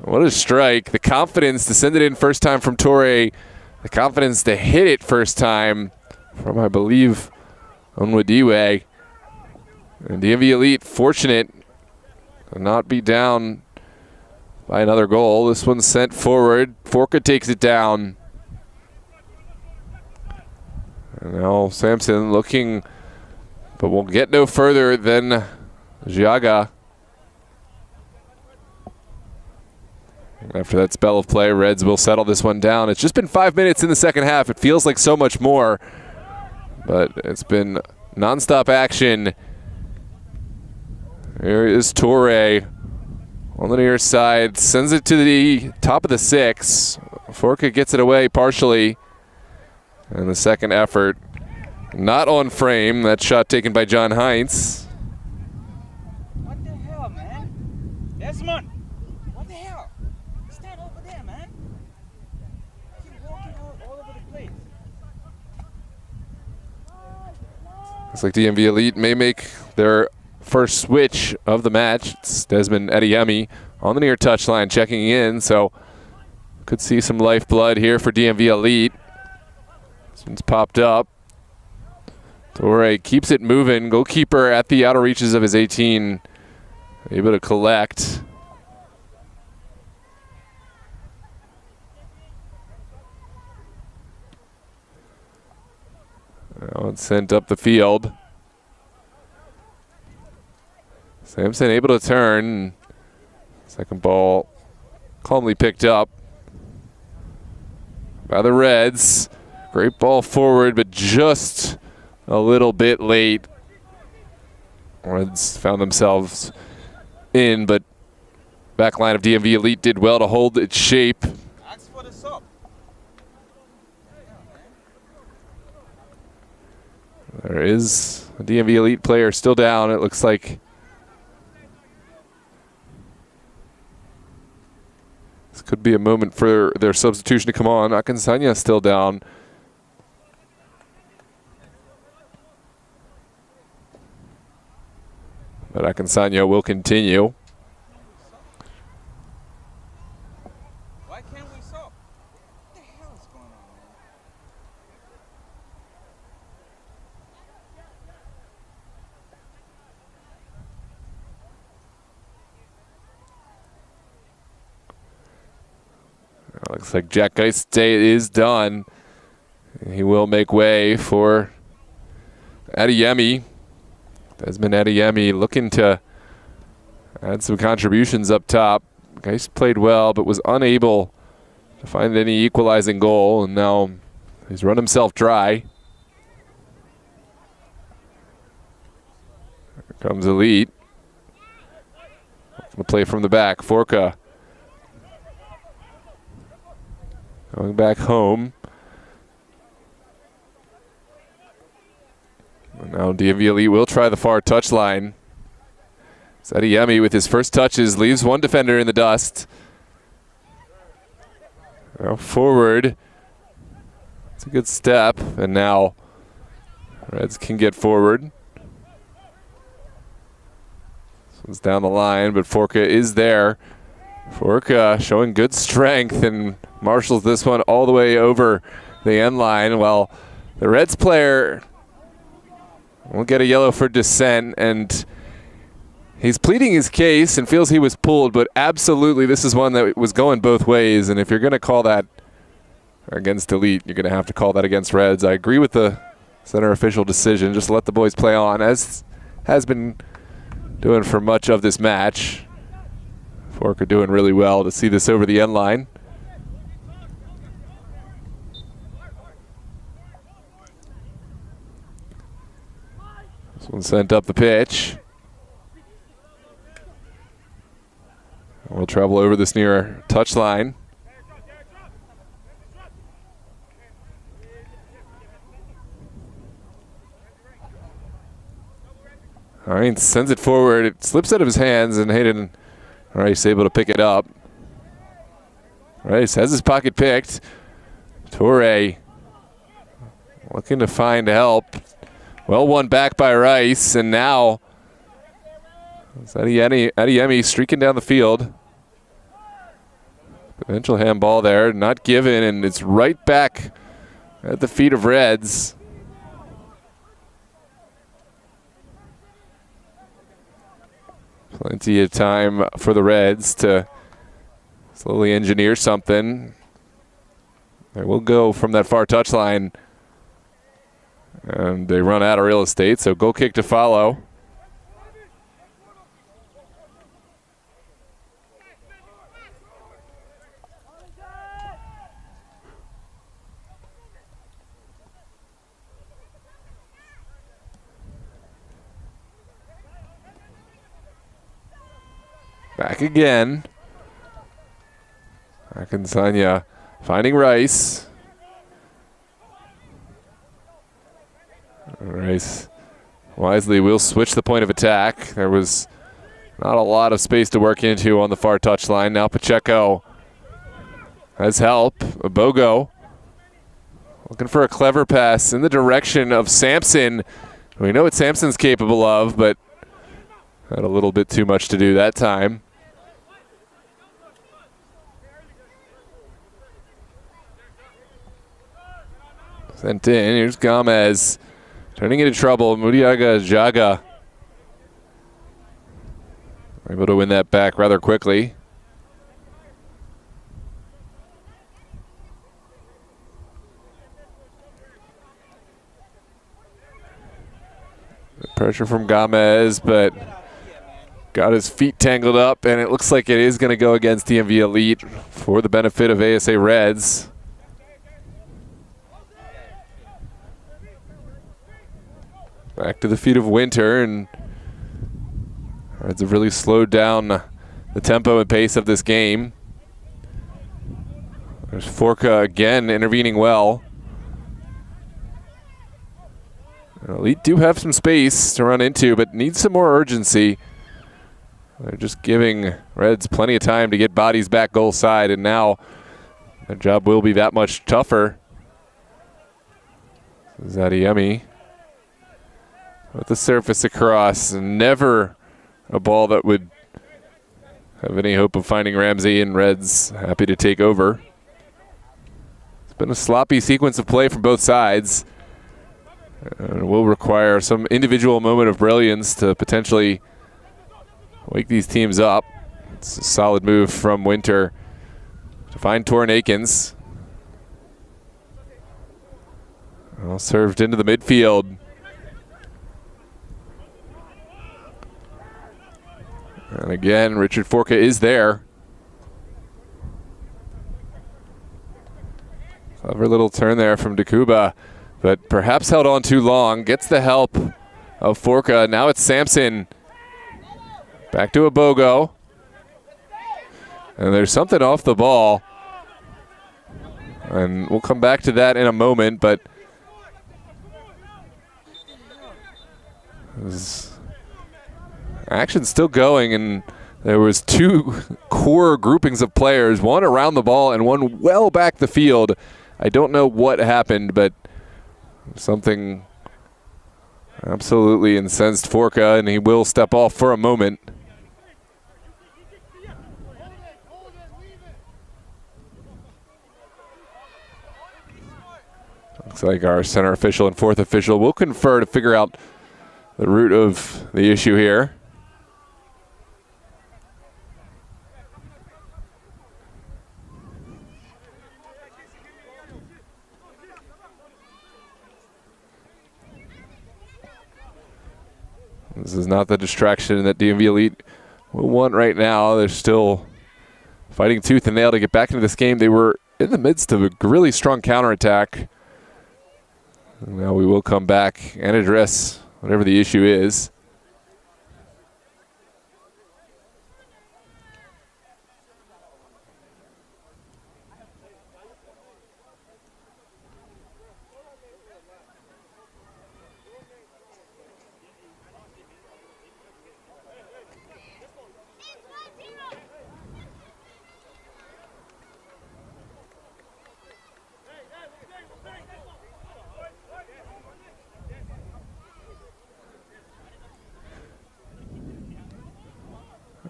What a strike. The confidence to send it in first time from Torre. The confidence to hit it first time from, I believe, Onwadiwe. And DMV Elite fortunate to not be down by another goal. This one's sent forward. Forca takes it down. And now Sampson looking, but will get no further than Giaga. After that spell of play, Reds will settle this one down. It's just been 5 minutes in the second half. It feels like so much more, but it's been nonstop action. Here is Torre on the near side, sends it to the top of the 6. Forca gets it away partially. And the second effort, not on frame. That shot taken by John Heinz. What the hell, man? Desmond! What the hell? Stand over there, man. Keep walking Looks like DMV Elite may make their first switch of the match. It's Desmond Adeyemi on the near touchline checking in, so could see some lifeblood here for DMV Elite. This one's popped up. Torre keeps it moving. Goalkeeper at the outer reaches of his 18. Able to collect. Now it's sent up the field. Sampson able to turn. Second ball calmly picked up by the Reds. Great ball forward, but just a little bit late. Reds found themselves in, but back line of DMV Elite did well to hold its shape. Ask for the sub. There is a DMV Elite player still down. It looks like this could be a moment for their substitution to come on. Akinsanya still down. But Akinsanya will continue. Why can't we sub? What the hell is going on, man? Looks like Jack Geist's day is done. He will make way for Adeyemi. Desmond Adeyemi looking to add some contributions up top. Geist played well, but was unable to find any equalizing goal, and now he's run himself dry. Here comes Elite. Going to play from the back. Forca going back home. And now DMV Elite will try the far touchline. Adeyemi with his first touches leaves one defender in the dust. Now forward. It's a good step, and now Reds can get forward. This one's down the line, but Forca is there. Forca showing good strength and marshals this one all the way over the end line, while the Reds player will get a yellow for dissent, and he's pleading his case and feels he was pulled, but absolutely this is one that was going both ways, and if you're going to call that against Elite, you're going to have to call that against Reds. I agree with the center official decision. Just let the boys play on, as has been doing for much of this match. Forca doing really well to see this over the end line. This one sent up the pitch. We'll travel over this near touchline. All right, sends it forward. It slips out of his hands, and Hayden Rice able to pick it up. Rice has his pocket picked. Torre looking to find help. Well won back by Rice, and now Adeyemi streaking down the field. Potential handball there, not given, and it's right back at the feet of Reds. Plenty of time for the Reds to slowly engineer something. They will go from that far touchline, and they run out of real estate, so goal kick to follow. Back again. Akinsanya finding Rice. Rice wisely will switch the point of attack. There was not a lot of space to work into on the far touchline. Now Pacheco has help. Bogo looking for a clever pass in the direction of Sampson. We know what Sampson's capable of, but had a little bit too much to do that time. Sent in. Here's Gomez turning into trouble. Muriaga Jaga able to win that back rather quickly. Pressure from Gomez, but got his feet tangled up, and it looks like it is going to go against DMV Elite for the benefit of ASA Reds. Back to the feet of Winter, and Reds have really slowed down the tempo and pace of this game. There's Forka again intervening well. Elite do have some space to run into, but need some more urgency. They're just giving Reds plenty of time to get bodies back goal side, and now their job will be that much tougher. Zadiemi with the surface across. Never a ball that would have any hope of finding Ramsey, and Reds happy to take over. It's been a sloppy sequence of play from both sides. It will require some individual moment of brilliance to potentially wake these teams up. It's a solid move from Winter to find Torrin Akins. Well served into the midfield. And again, Richard Forka is there. Clever little turn there from Dakuba, but perhaps held on too long. Gets the help of Forka. Now it's Sampson. Back to Abogo. And there's something off the ball. And we'll come back to that in a moment, but action's still going, and there was two core groupings of players, one around the ball and one well back the field. I don't know what happened, but something absolutely incensed Forka, and he will step off for a moment. Looks like our center official and fourth official will confer to figure out the root of the issue here. This is not the distraction that DMV Elite will want right now. They're still fighting tooth and nail to get back into this game. They were in the midst of a really strong counterattack. Now we will come back and address whatever the issue is.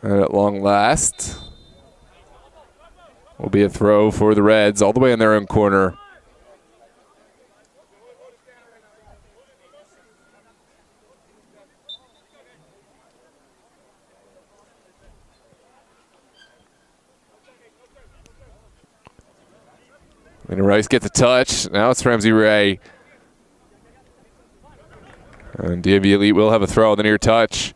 And at long last, will be a throw for the Reds all the way in their own corner. And Rice gets a touch. Now it's Ramsey Ray. And DMV Elite will have a throw on the near touch.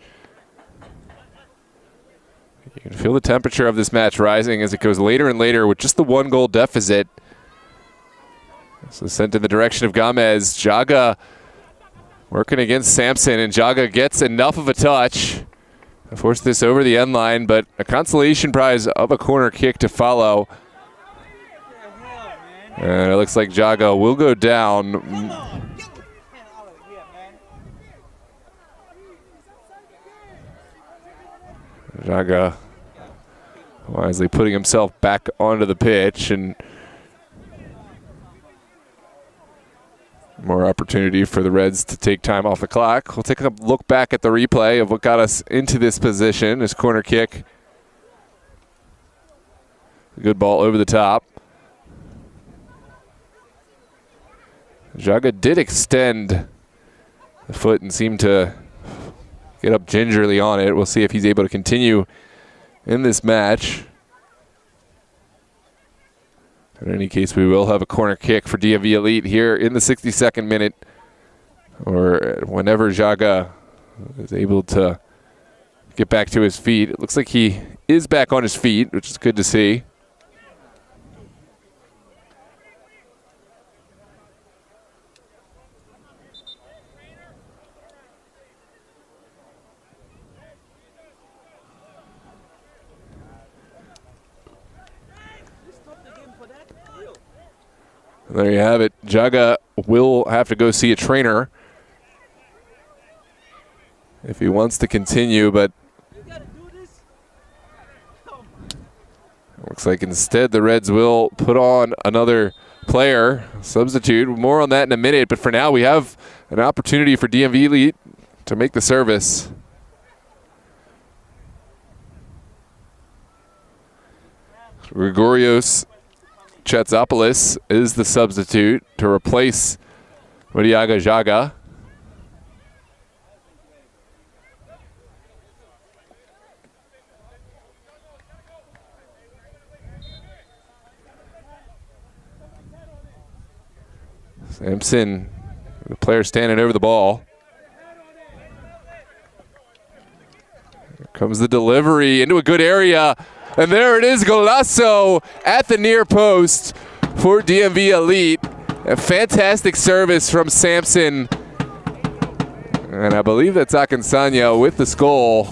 You can feel the temperature of this match rising as it goes later and later with just the 1-goal deficit. So sent in the direction of Gomez. Jaga working against Sampson, and Jaga gets enough of a touch to force this over the end line, but a consolation prize of a corner kick to follow. And it looks like Jaga will go down. Jaga wisely putting himself back onto the pitch, and More opportunity for the Reds to take time off the clock. We'll take a look back at the replay of what got us into this position. This corner kick. A good ball over the top. Jaga did extend the foot and seemed to get up gingerly on it. We'll see if he's able to continue in this match. In any case, we will have a corner kick for DMV Elite here in the 62nd minute, or whenever Jaga is able to get back to his feet. It looks like he is back on his feet, which is good to see. There you have it. Jaga will have to go see a trainer if he wants to continue, but looks like instead the Reds will put on another player, substitute. More on that in a minute, but for now we have an opportunity for DMV Elite to make the service. Gregorios Chatzopoulos is the substitute to replace Mariaga Jaga. Sampson, the player standing over the ball. Here comes the delivery into a good area. And there it is, golazo at the near post for DMV Elite. A fantastic service from Sampson. And I believe that's Akinsanya with the goal.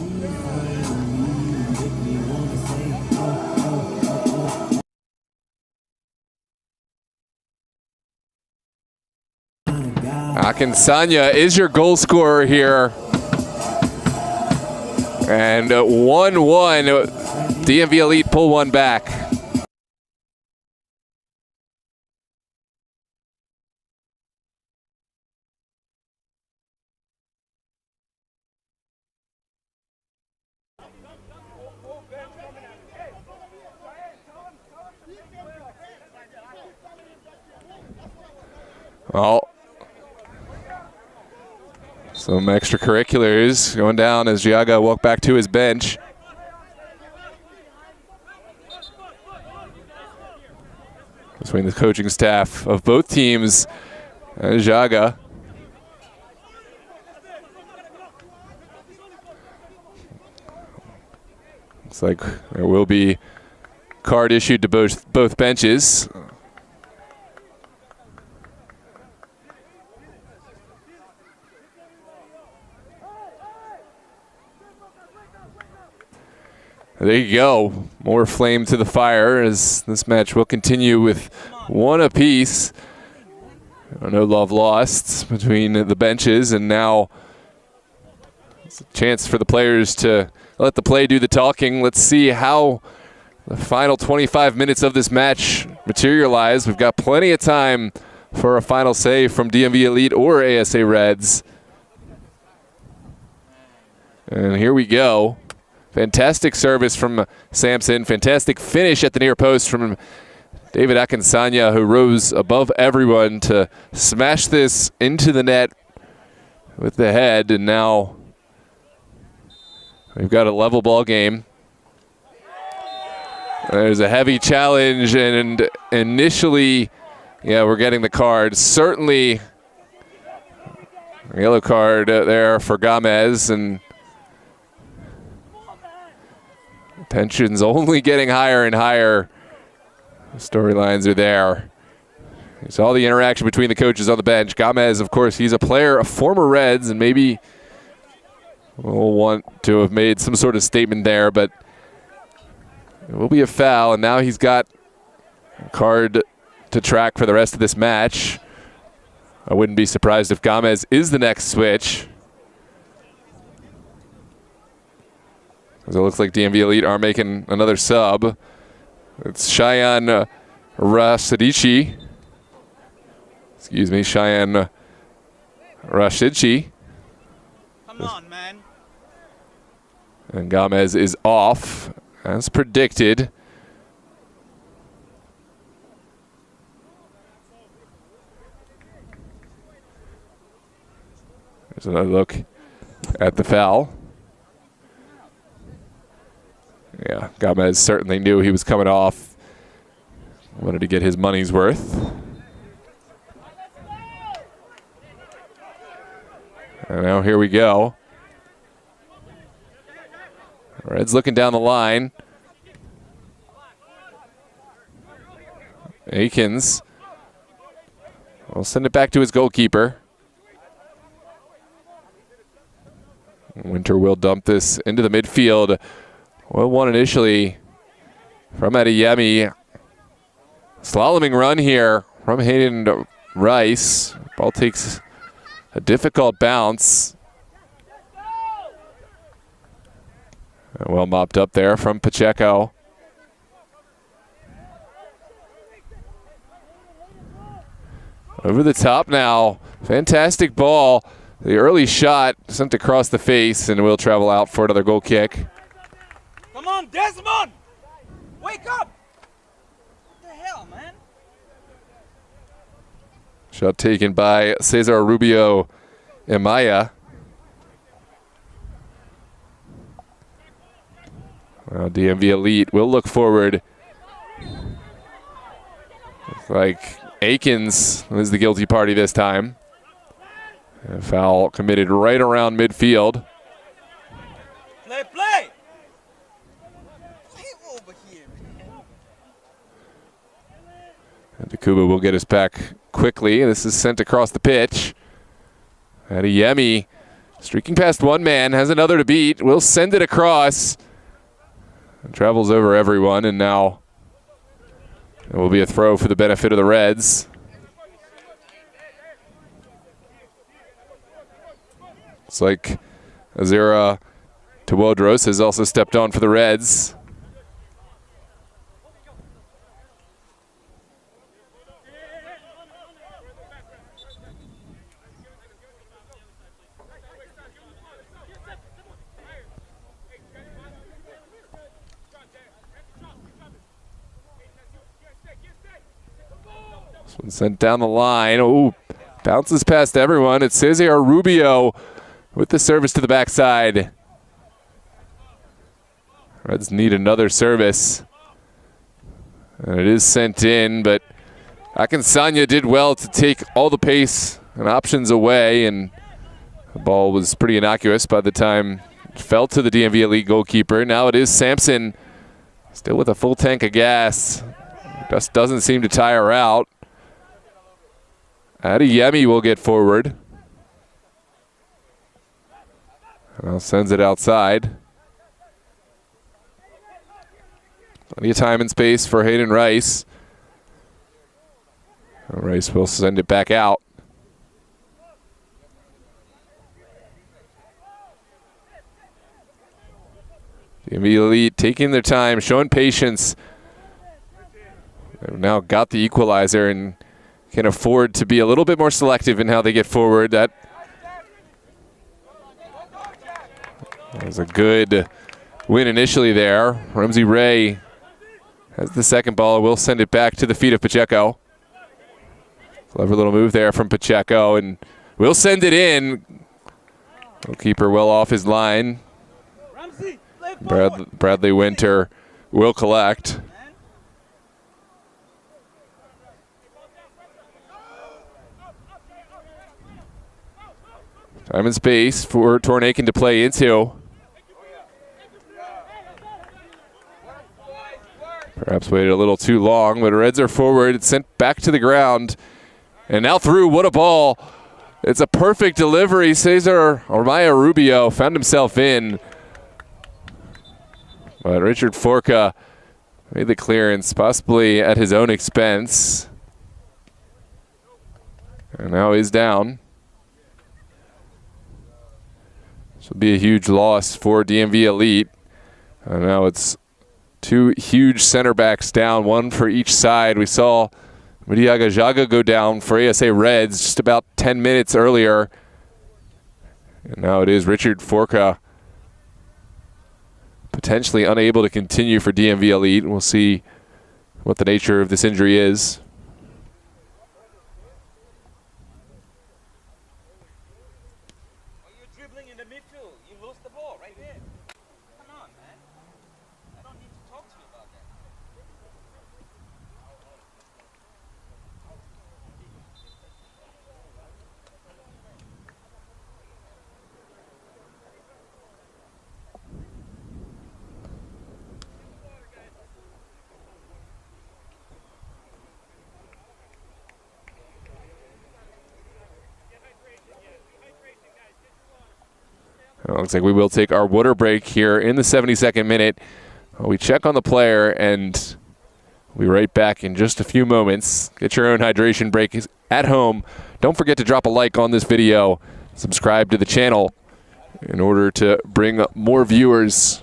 Akinsanya is your goal scorer here. And 1-1. DMV Elite pull one back. Well, some extracurriculars going down as Jaga walked back to his bench. Between the coaching staff of both teams and Jaga. Looks like there will be card issued to both benches. There you go. More flame to the fire as this match will continue with one apiece. No love lost between the benches, and now it's a chance for the players to let the play do the talking. Let's see how the final 25 minutes of this match materialize. We've got plenty of time for a final say from DMV Elite or ASA Reds. And here we go. Fantastic service from Sampson. Fantastic finish at the near post from David Akinsanya, who rose above everyone to smash this into the net with the head. And now we've got a level ball game. There's a heavy challenge, and initially, yeah, we're getting the card. Certainly a yellow card there for Gomez, and tension's only getting higher and higher. The storylines are there. You saw the interaction between the coaches on the bench. Gomez, of course, he's a player, a former Reds, and maybe will want to have made some sort of statement there, but it will be a foul, and now he's got a card to track for the rest of this match. I wouldn't be surprised if Gomez is the next switch. As it looks like DMV Elite are making another sub. It's Cheyenne Rasadici. Excuse me, Cheyenne Rashici. Come on, man. And Gomez is off, as predicted. There's another look at the foul. Yeah, Gomez certainly knew he was coming off. Wanted to get his money's worth. And now here we go. Reds looking down the line. Akins will send it back to his goalkeeper. Winter will dump this into the midfield. Well, one initially from Adeyemi. Slaloming run here from Hayden Rice. Ball takes a difficult bounce. Well mopped up there from Pacheco. Over the top now. Fantastic ball. The early shot sent across the face and will travel out for another goal kick. Come on, Desmond! Wake up! What the hell, man? Shot taken by Cesar Rubio Amaya. Well, DMV Elite will look forward. Looks like Akins is the guilty party this time. A foul committed right around midfield. Play, play! Play over here, man. And Takuba will get us back quickly. This is sent across the pitch. Adeyemi streaking past one man, has another to beat. Will send it across. And travels over everyone, and now it will be a throw for the benefit of the Reds. It's like Azira Tewodros has also stepped on for the Reds. This one sent down the line. Oh, bounces past everyone. It's Cesar Rubio with the service to the backside. Reds need another service. And it is sent in, but Akinsanya did well to take all the pace and options away, and the ball was pretty innocuous by the time it fell to the DMV Elite goalkeeper. Now it is Sampson, still with a full tank of gas. Just doesn't seem to tire out. Adeyemi will get forward. Well, sends it outside. Plenty of time and space for Hayden Rice. Rice will send it back out. DMV Elite taking their time, showing patience. They've now got the equalizer and can afford to be a little bit more selective in how they get forward. That was a good win initially there. Ramsey Ray has the second ball. Will send it back to the feet of Pacheco. Clever little move there from Pacheco, and will send it in. Goalkeeper well off his line. Bradley Winter will collect. Time and space for Tornaken to play into. Perhaps waited a little too long, but Reds are forward. It's sent back to the ground. And now through. What a ball. It's a perfect delivery. Cesar Ormaya Rubio found himself in. But Richard Forca made the clearance, possibly at his own expense. And now he's down. This will be a huge loss for DMV Elite. And now it's two huge center backs down, one for each side. We saw Madiaga Jaga go down for ASA Reds just about 10 minutes earlier. And now it is Richard Forka, potentially unable to continue for DMV Elite. We'll see what the nature of this injury is. When you're dribbling in the midfield, you lose the ball right there. Come on, man. I don't need to talk to you about that. Well, looks like we will take our water break here in the 72nd minute. We check on the player, and we'll be right back in just a few moments. Get your own hydration break at home. Don't forget to drop a like on this video. Subscribe to the channel in order to bring more viewers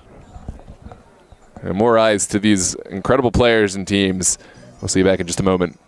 and more eyes to these incredible players and teams. We'll see you back in just a moment.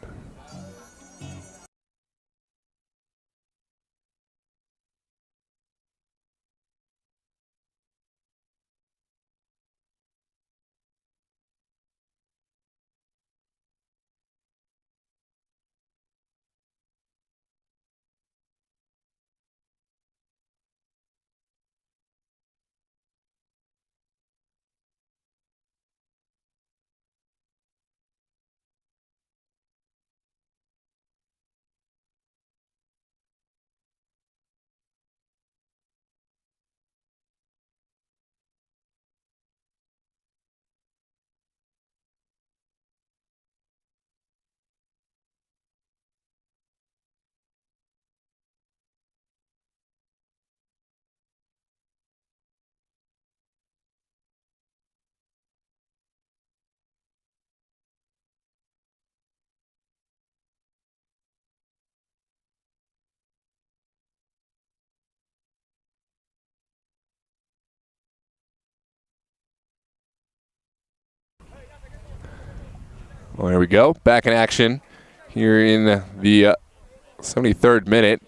Well, there we go. Back in action here in the 73rd minute.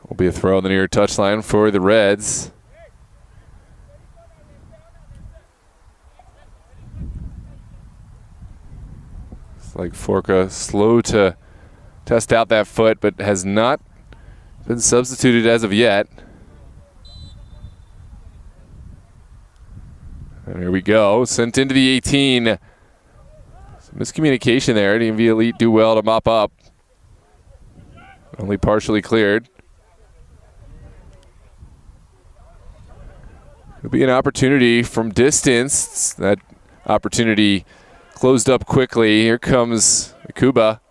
Will be a throw on the near touchline for the Reds. It's like Forka slow to test out that foot, but has not been substituted as of yet. And here we go, sent into the 18. Some miscommunication there. DMV Elite do well to mop up. Only partially cleared. It'll be an opportunity from distance. That opportunity closed up quickly. Here comes Kuba.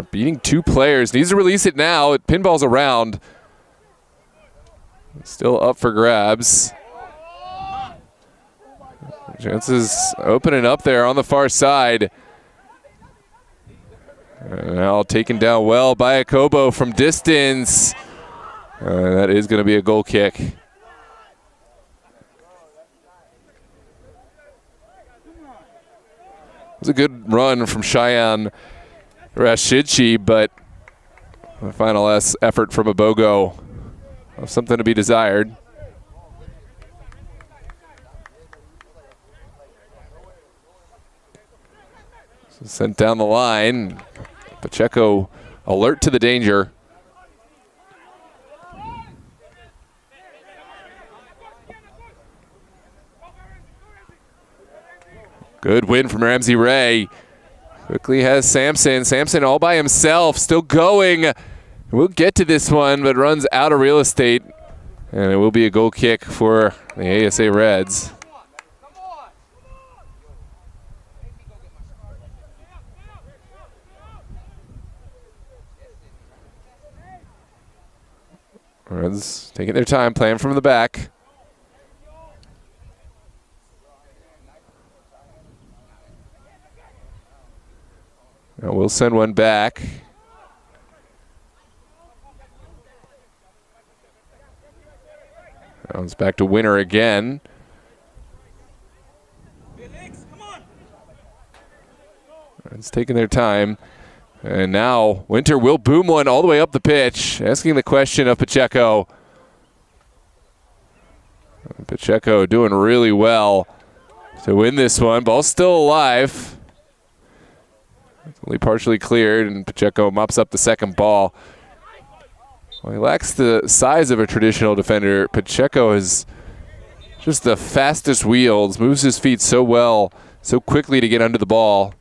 Beating two players. Needs to release it now. It pinballs around. Still up for grabs. Chances opening up there on the far side. Now taken down well by Akobo from distance. That is going to be a goal kick. It was a good run from Cheyenne Rashidchi, but the final effort from Abogo of something to be desired. So sent down the line. Pacheco alert to the danger. Good win from Ramsey Ray. Quickly has Sampson. Sampson all by himself, still going. We'll get to this one, but runs out of real estate. And it will be a goal kick for the ASA Reds. Reds taking their time, playing from the back. Now we'll send one back. Now it's back to Winner again. Reds taking their time. And now Winter will boom one all the way up the pitch, asking the question of Pacheco. Pacheco doing really well to win this one. Ball's still alive. It's only partially cleared, and Pacheco mops up the second ball. Well, he lacks the size of a traditional defender. Pacheco is just the fastest wheels, moves his feet so well, so quickly to get under the ball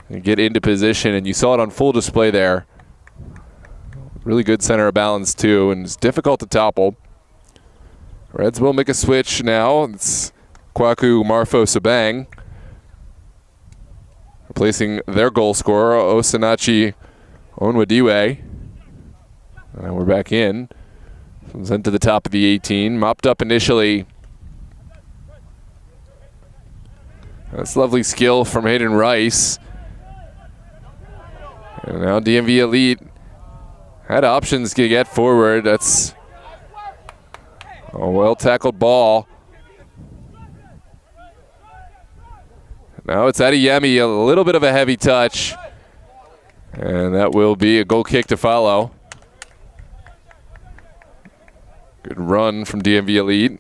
and get into position, and you saw it on full display there. Really good center of balance too, and it's difficult to topple. Reds will make a switch now. It's Kwaku Marfo-Sabang replacing their goal scorer, Osinachi Onwadiwe. And we're back in. Sent to the top of the 18, mopped up initially. That's lovely skill from Hayden Rice. And now DMV Elite had options to get forward. That's a well-tackled ball. Now it's Adeyemi, a little bit of a heavy touch. And that will be a goal kick to follow. Good run from DMV Elite.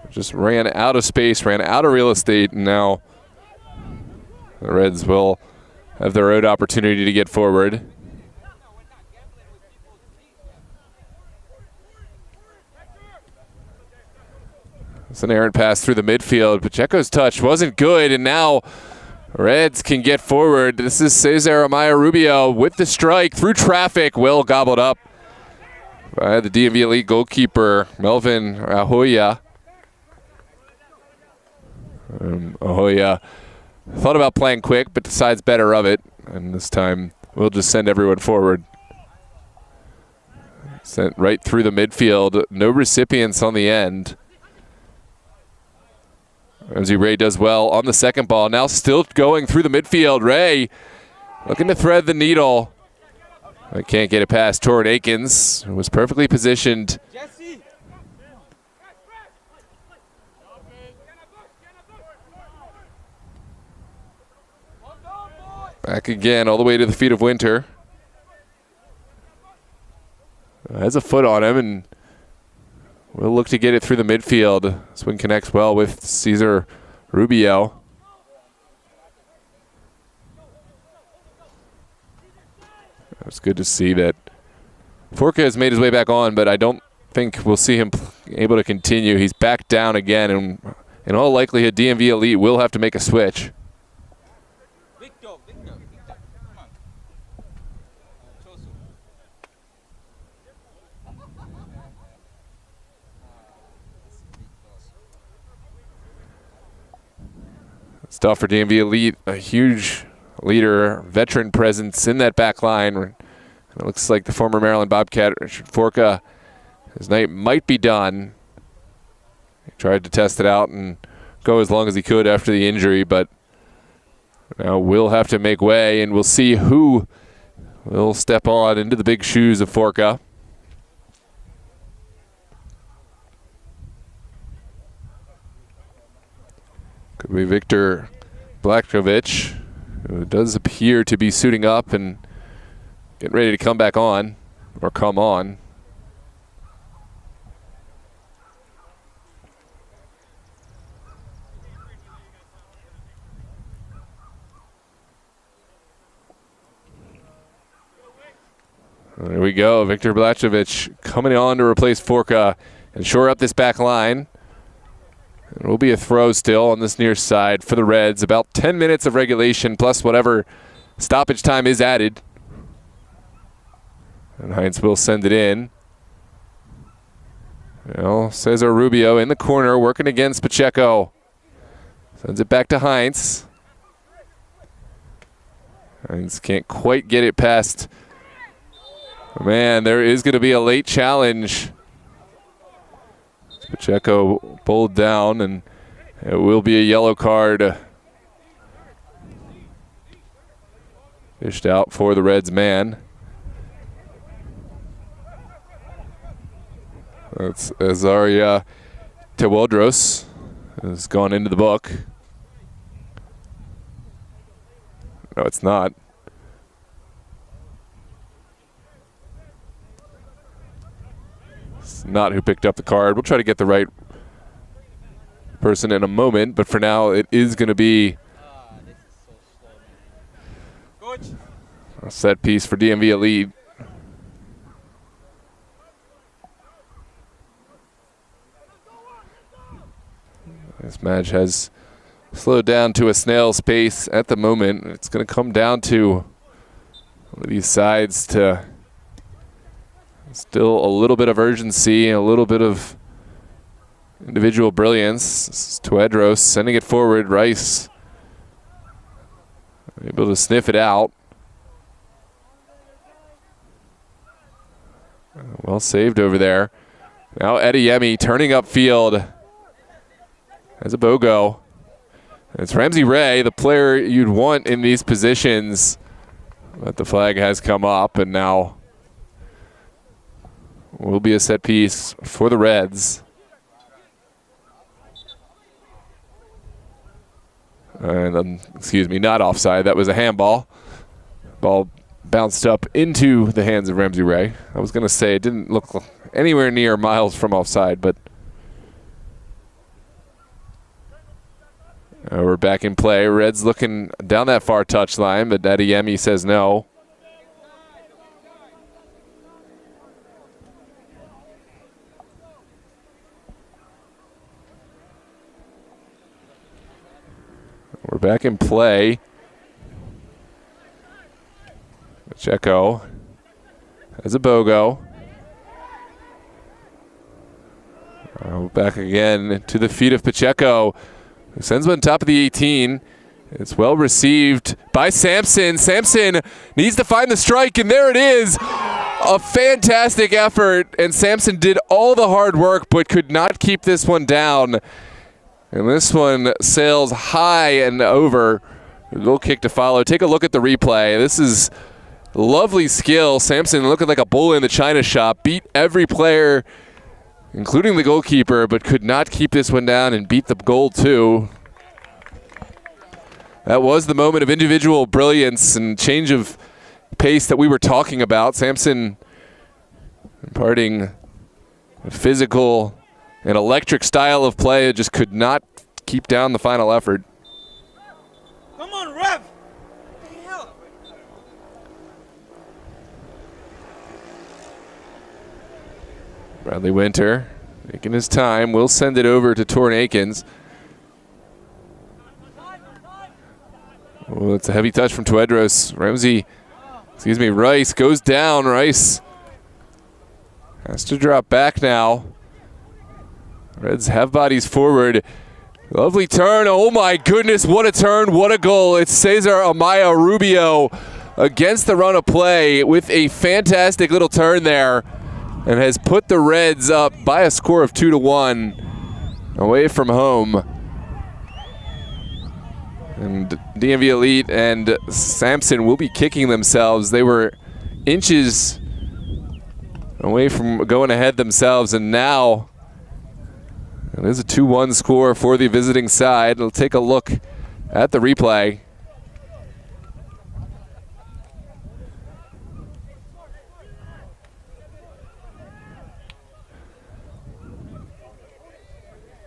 Just ran out of space, ran out of real estate, and now the Reds will have their own opportunity to get forward. It's an errant pass through the midfield. Pacheco's touch wasn't good, and now Reds can get forward. This is Cesar Amaya Rubio with the strike through traffic. Well gobbled up by the DMV Elite goalkeeper, Melvin Ahoya. Ahoya thought about playing quick, but decides better of it. And this time, we'll just send everyone forward. Sent right through the midfield. No recipients on the end. Ramsey Ray does well on the second ball. Now still going through the midfield. Ray looking to thread the needle. I can't get it past Torrin Akins, who was perfectly positioned. Back again, all the way to the feet of Winter. Has a foot on him, and we'll look to get it through the midfield. This one connects well with Cesar Rubio. It's good to see that Forca has made his way back on, but I don't think we'll see him able to continue. He's back down again, and in all likelihood, DMV Elite will have to make a switch. It's tough for DMV Elite, a huge leader, veteran presence in that back line. It looks like the former Maryland Bobcat, Richard Forca, his night might be done. He tried to test it out and go as long as he could after the injury, but now we'll have to make way, and we'll see who will step on into the big shoes of Forca. Could be Victor Blakovic, who does appear to be suiting up and getting ready to come back on, or come on. There we go, Victor Blakovic coming on to replace Forca and shore up this back line. It will be a throw still on this near side for the Reds. About 10 minutes of regulation plus whatever stoppage time is added. And Heinz will send it in. Well, Cesar Rubio in the corner working against Pacheco. Sends it back to Heinz. Heinz can't quite get it past. Man, there is going to be a late challenge. Pacheco pulled down, and it will be a yellow card dished out for the Reds man. That's Azaria Tewodros has gone into the book. No, it's not. It's not who picked up the card. We'll try to get the right person in a moment, but for now it is going to be a set piece for DMV Elite. This match has slowed down to a snail's pace at the moment. It's going to come down to one of these sides to still a little bit of urgency and a little bit of individual brilliance. This is Tewodros sending it forward. Rice able to sniff it out. Well saved over there. Now Adeyemi turning upfield as a BOGO. It's Ramsey Ray, the player you'd want in these positions. But the flag has come up, and now will be a set piece for the Reds. And excuse me, not offside. That was a handball. Ball bounced up into the hands of Ramsey Ray. I was going to say it didn't look anywhere near miles from offside, but we're back in play. Reds looking down that far touchline, but Adeyemi says no. We're back in play. Pacheco has a BOGO. Back again to the feet of Pacheco. Sends one top of the 18. It's well received by Sampson. Sampson needs to find the strike, and there it is. A fantastic effort, and Sampson did all the hard work but could not keep this one down. And this one sails high and over. A goal kick to follow. Take a look at the replay. This is lovely skill. Sampson looking like a bull in the china shop. Beat every player, including the goalkeeper, but could not keep this one down and beat the goal too. That was the moment of individual brilliance and change of pace that we were talking about. Sampson imparting a physical and electric style of play. It just could not keep down the final effort. Come on, Rev! What the hell? Bradley Winter taking his time. Will send it over to Torrin Akins. Oh, it's a heavy touch from Tewodros. Rice goes down. Rice has to drop back now. Reds have bodies forward. Lovely turn. Oh my goodness, what a turn, what a goal. It's Cesar Amaya Rubio against the run of play with a fantastic little turn there, and has put the Reds up by a score of 2-1 away from home. And DMV Elite and Sampson will be kicking themselves. They were inches away from going ahead themselves, and now it is a 2-1 score for the visiting side. We'll take a look at the replay.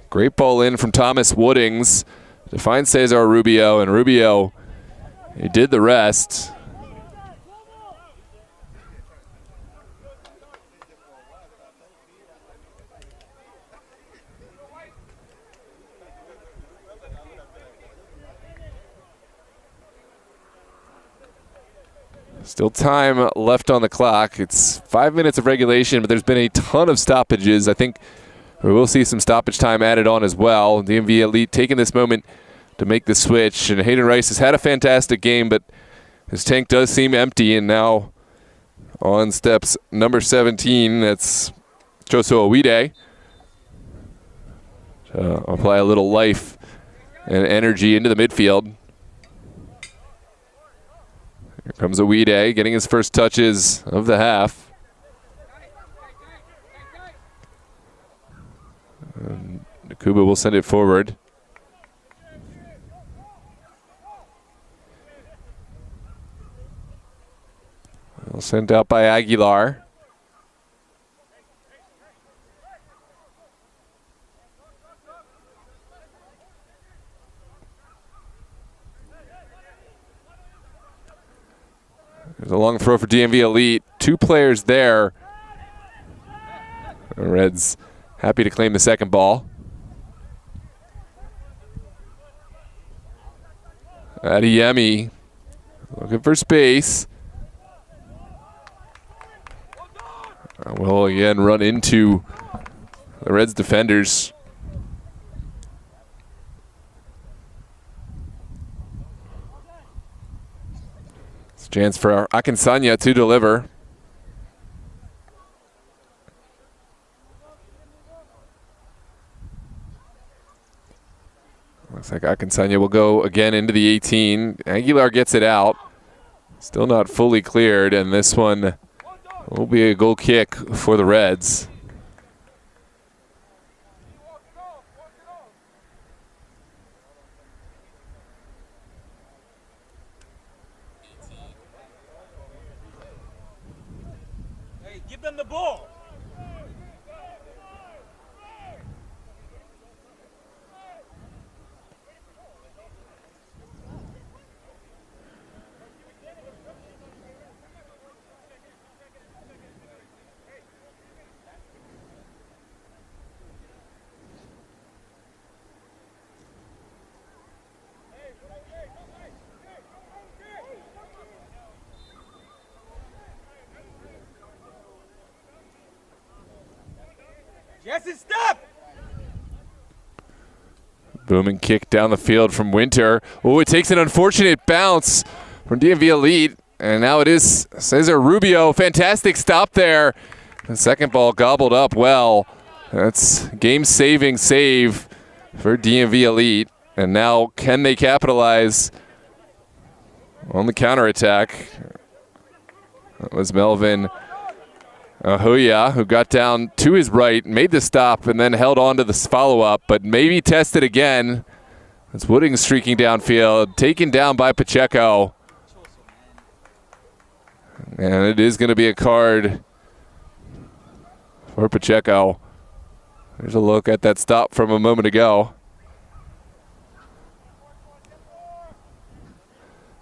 Great ball in from Thomas Woodings to find Cesar Rubio, and Rubio, he did the rest. Still time left on the clock. It's 5 minutes of regulation, but there's been a ton of stoppages. I think we will see some stoppage time added on as well. DMV Elite taking this moment to make the switch. And Hayden Rice has had a fantastic game, but his tank does seem empty. And now on steps number 17, that's Joso Owide. Apply a little life and energy into the midfield. Here comes Owide getting his first touches of the half. Kuba will send it forward. Sent out by Aguilar. There's a long throw for DMV Elite. 2 players there. The Reds happy to claim the second ball. Adeyemi looking for space. Will again run into the Reds defenders. It's a chance for Akinsanya to deliver. Looks like Akinsanya will go again into the 18. Aguilar gets it out. Still not fully cleared, and this one will be a goal kick for the Reds. Hey, give them the ball. Jesse, stop! Booming kick down the field from Winter. Oh, it takes an unfortunate bounce from DMV Elite. And now it is Cesar Rubio. Fantastic stop there. The second ball gobbled up well. That's game-saving save for DMV Elite. And now can they capitalize on the counterattack? That was Melvin Ahuya, who got down to his right, made the stop, and then held on to the follow-up, but maybe tested again. It's Wooding streaking downfield, taken down by Pacheco. And it is going to be a card for Pacheco. There's a look at that stop from a moment ago.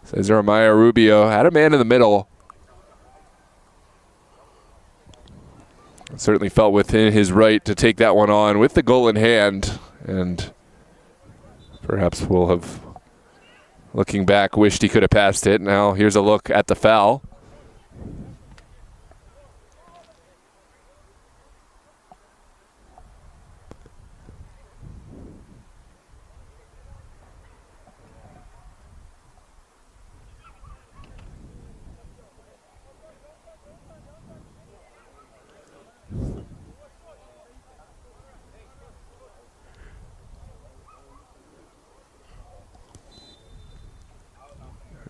Cesar Amaya Rubio had a man in the middle. Certainly felt within his right to take that one on with the goal in hand, and perhaps will have, looking back, wished he could have passed it. Now here's a look at the foul.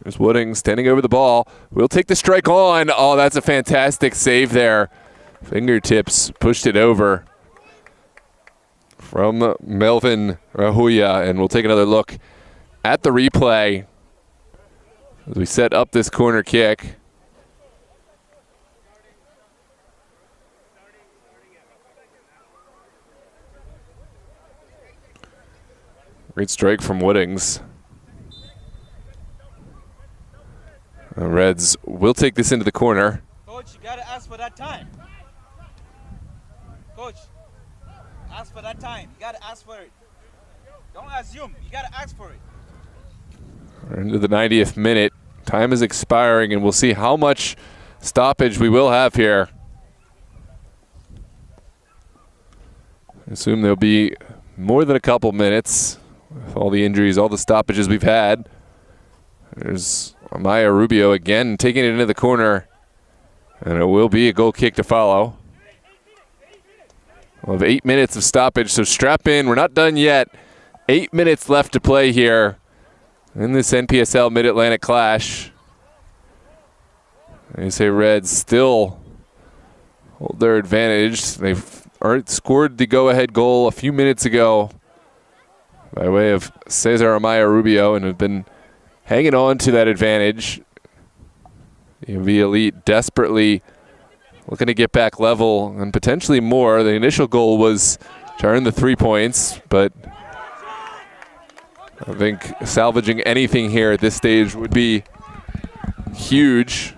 There's Wooding standing over the ball. We'll take the strike on. Oh, that's a fantastic save there. Fingertips pushed it over from Melvin Rahuya, and we'll take another look at the replay as we set up this corner kick. Great strike from Woodings. The Reds will take this into the corner. Coach, you gotta ask for that time. Coach, ask for that time. You gotta ask for it. Don't assume. You gotta ask for it. We're into the 90th minute. Time is expiring, and we'll see how much stoppage we will have here. I assume there'll be more than a couple minutes with all the injuries, all the stoppages we've had. There's Amaya Rubio again taking it into the corner, and it will be a goal kick to follow. We'll have 8 minutes of stoppage, so strap in. We're not done yet. 8 minutes left to play here in this NPSL Mid-Atlantic Clash. ASA Reds still hold their advantage. They've scored the go-ahead goal a few minutes ago by way of Cesar Amaya Rubio, and have been hanging on to that advantage. DMV Elite desperately looking to get back level and potentially more. The initial goal was to earn the 3 points, but I think salvaging anything here at this stage would be huge.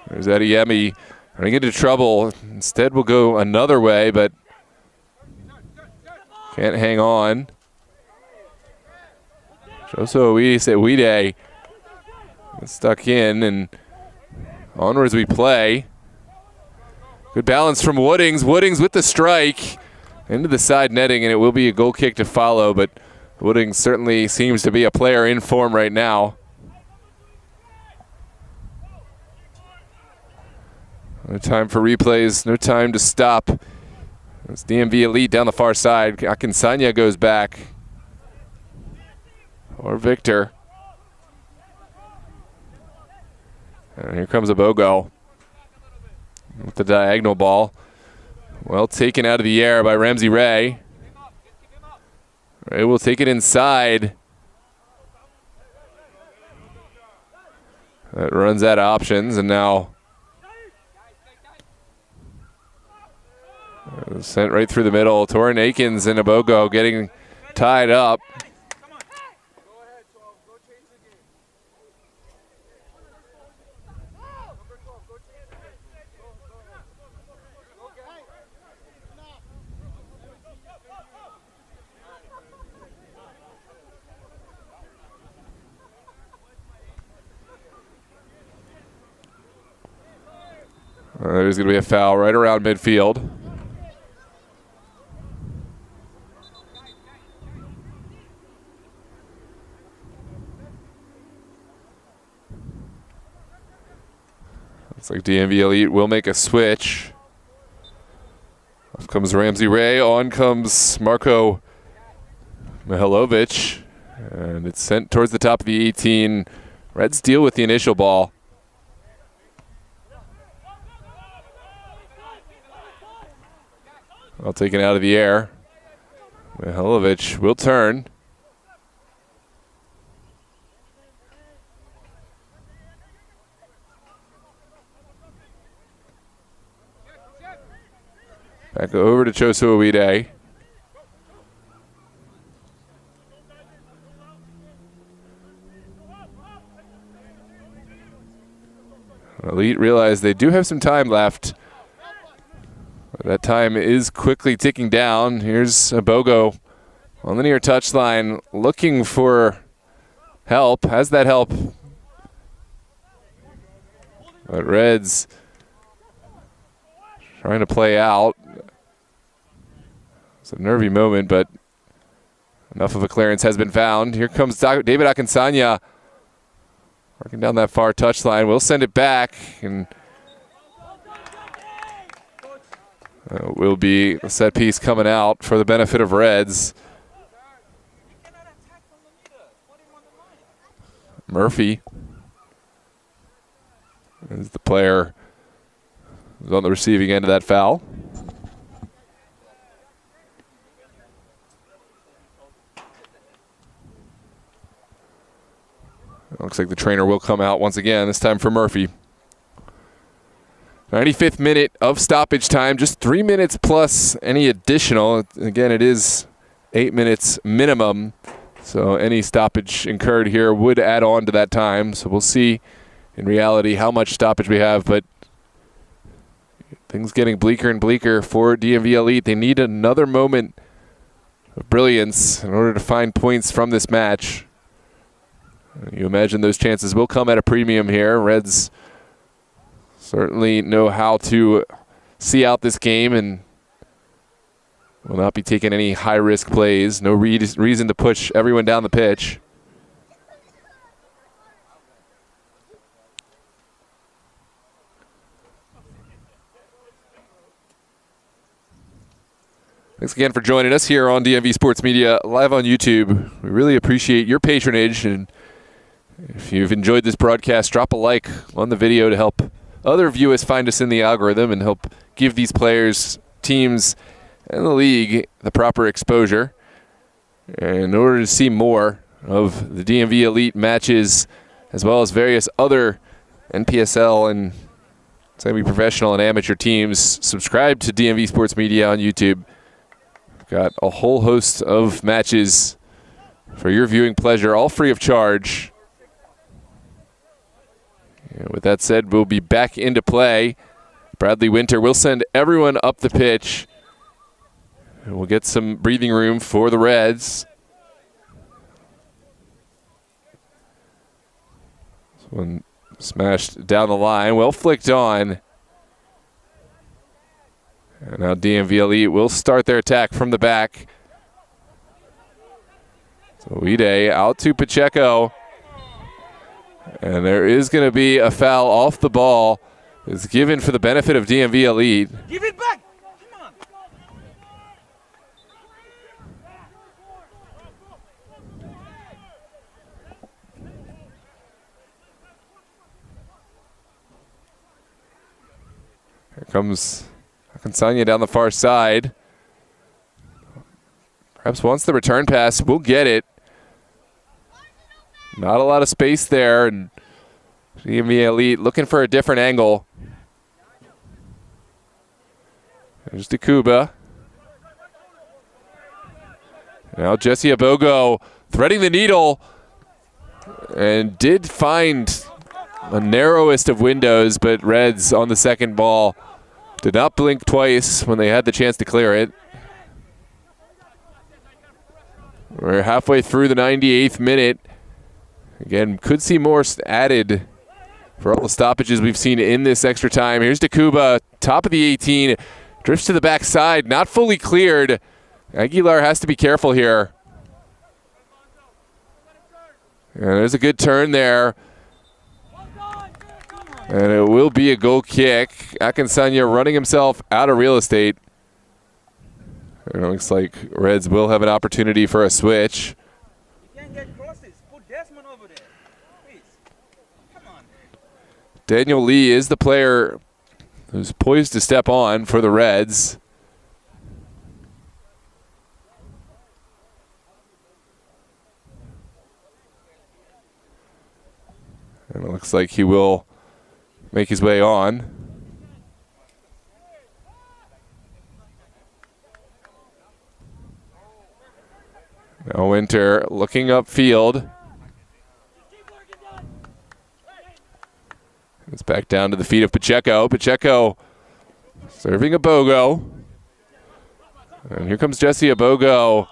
There's Adeyemi running into trouble. Instead, we'll go another way, but can't hang on. Joso Uide stuck in, and onwards we play. Good balance from Woodings. Woodings with the strike into the side netting, and it will be a goal kick to follow, but Woodings certainly seems to be a player in form right now. No time for replays, no time to stop. It's DMV Elite down the far side. Akinsanya goes back. Or Victor. And here comes Abogo with the diagonal ball. Well taken out of the air by Ramsey Ray. Ray will take it inside. That runs out of options, and now sent right through the middle. Torin Akins and Abogo getting tied up. There's going to be a foul right around midfield. Looks like DMV Elite will make a switch. Off comes Ramsey Ray. On comes Marko Mihailovic. And it's sent towards the top of the 18. Reds deal with the initial ball. Well taken out of the air. Mihailovic will turn. Back over to Joso Uide. Elite realize they do have some time left. That time is quickly ticking down. Here's Abogo on the near touchline looking for help. Has that help? But Reds trying to play out. It's a nervy moment, but enough of a clearance has been found. Here comes David Akinsanya working down that far touchline. We'll send it back, and will be a set piece coming out for the benefit of Reds. Murphy is the player who's on the receiving end of that foul. Looks like the trainer will come out once again, this time for Murphy. 95th minute of stoppage time, just 3 minutes plus any additional. Again, it is 8 minutes minimum, so any stoppage incurred here would add on to that time. So we'll see in reality how much stoppage we have, but things getting bleaker and bleaker for DMV Elite. They need another moment of brilliance in order to find points from this match. You imagine those chances will come at a premium here. Reds certainly know how to see out this game and will not be taking any high-risk plays. No reason to push everyone down the pitch. Thanks again for joining us here on DMV Sports Media live on YouTube. We really appreciate your patronage, and if you've enjoyed this broadcast, drop a like on the video to help other viewers find us in the algorithm and help give these players, teams, and the league the proper exposure. And in order to see more of the DMV Elite matches, as well as various other NPSL and semi-professional and amateur teams, subscribe to DMV Sports Media on YouTube. We've got a whole host of matches for your viewing pleasure, all free of charge. And with that said, we'll be back into play. Bradley Winter will send everyone up the pitch. And we'll get some breathing room for the Reds. This one smashed down the line, well flicked on. And now DMV Elite will start their attack from the back. So Uide out to Pacheco. And there is going to be a foul off the ball. It's given for the benefit of DMV Elite. Give it back! Come on! Here comes Akansanya down the far side. Perhaps wants the return pass. We'll get it. Not a lot of space there. And DMV Elite looking for a different angle. There's Takuba. Now Jesse Abogo threading the needle. And did find the narrowest of windows, but Reds on the second ball did not blink twice when they had the chance to clear it. We're halfway through the 98th minute. Again, could see more added for all the stoppages we've seen in this extra time. Here's Takuba, top of the 18, drifts to the backside, not fully cleared. Aguilar has to be careful here. And there's a good turn there. And it will be a goal kick. Akansanya running himself out of real estate. And it looks like Reds will have an opportunity for a switch. You can't get crosses. Put Desmond over there. Please. Come on. Daniel Lee is the player who's poised to step on for the Reds. And it looks like he will make his way on. Now Winter looking upfield. It's back down to the feet of Pacheco. Pacheco serving Abogo. And here comes Jesse Abogo.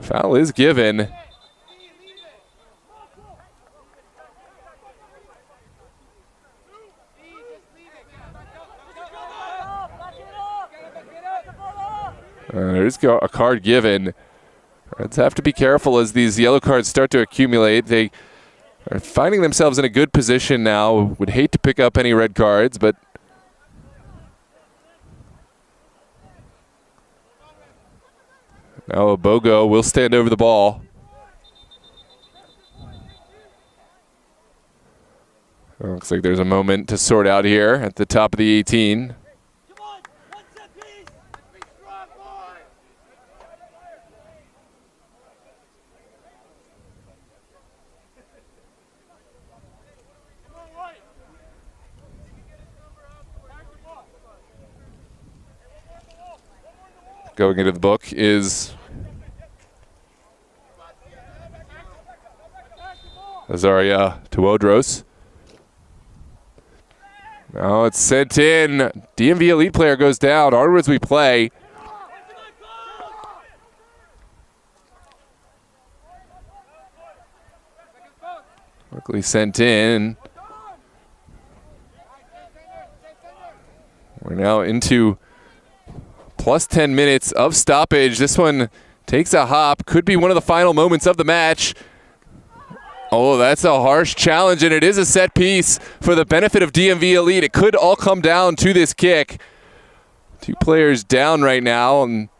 Foul is given. There's a card given. Reds have to be careful as these yellow cards start to accumulate. They are finding themselves in a good position now. Would hate to pick up any red cards, but now Abogo will stand over the ball. Looks like there's a moment to sort out here at the top of the 18. Going into the book is Azaria Tuodros. Now it's sent in. DMV Elite player goes down. Onwards we play. Quickly sent in. We're now into plus 10 minutes of stoppage. This one takes a hop. Could be one of the final moments of the match. Oh, that's a harsh challenge, and it is a set piece for the benefit of DMV Elite. It could all come down to this kick. Two players down right now, and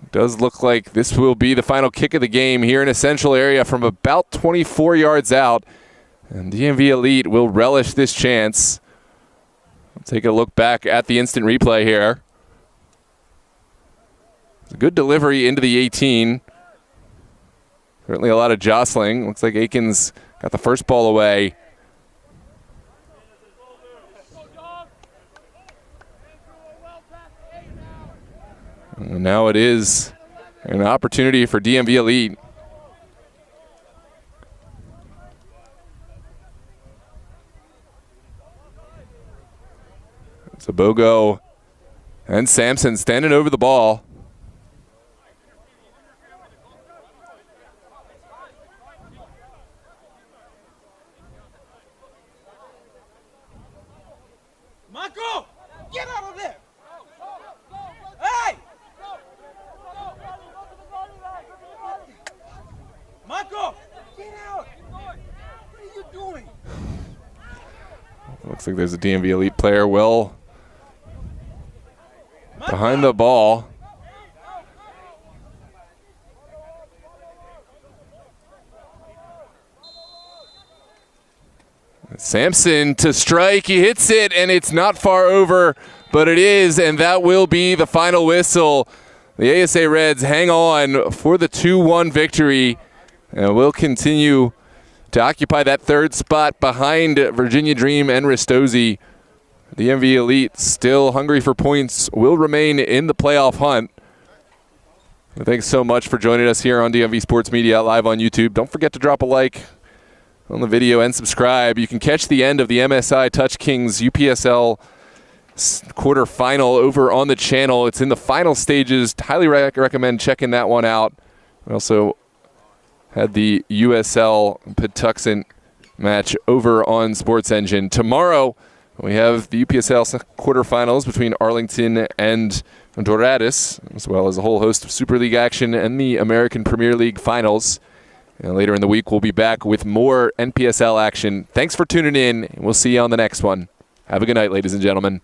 it does look like this will be the final kick of the game here in a central area from about 24 yards out. And DMV Elite will relish this chance. Take a look back at the instant replay here. It's a good delivery into the 18. Certainly a lot of jostling. Looks like Aikens got the first ball away. And now it is an opportunity for DMV Elite. So Bogo and Sampson standing over the ball. Marco, get out of there! Hey! Marco, get out! What are you doing? Looks like there's a DMV Elite player well behind the ball. Sampson to strike, he hits it, and it's not far over, but it is, and that will be the final whistle. The ASA Reds hang on for the 2-1 victory, and will continue to occupy that third spot behind Virginia Dream and Ristosi. The DMV Elite, still hungry for points, will remain in the playoff hunt. Thanks so much for joining us here on DMV Sports Media live on YouTube. Don't forget to drop a like on the video and subscribe. You can catch the end of the MSI Touch Kings UPSL quarterfinal over on the channel. It's in the final stages. Highly recommend checking that one out. We also had the USL Patuxent match over on Sports Engine. Tomorrow, we have the UPSL quarterfinals between Arlington and Dorados, as well as a whole host of Super League action and the American Premier League finals. And later in the week, we'll be back with more NPSL action. Thanks for tuning in, and we'll see you on the next one. Have a good night, ladies and gentlemen.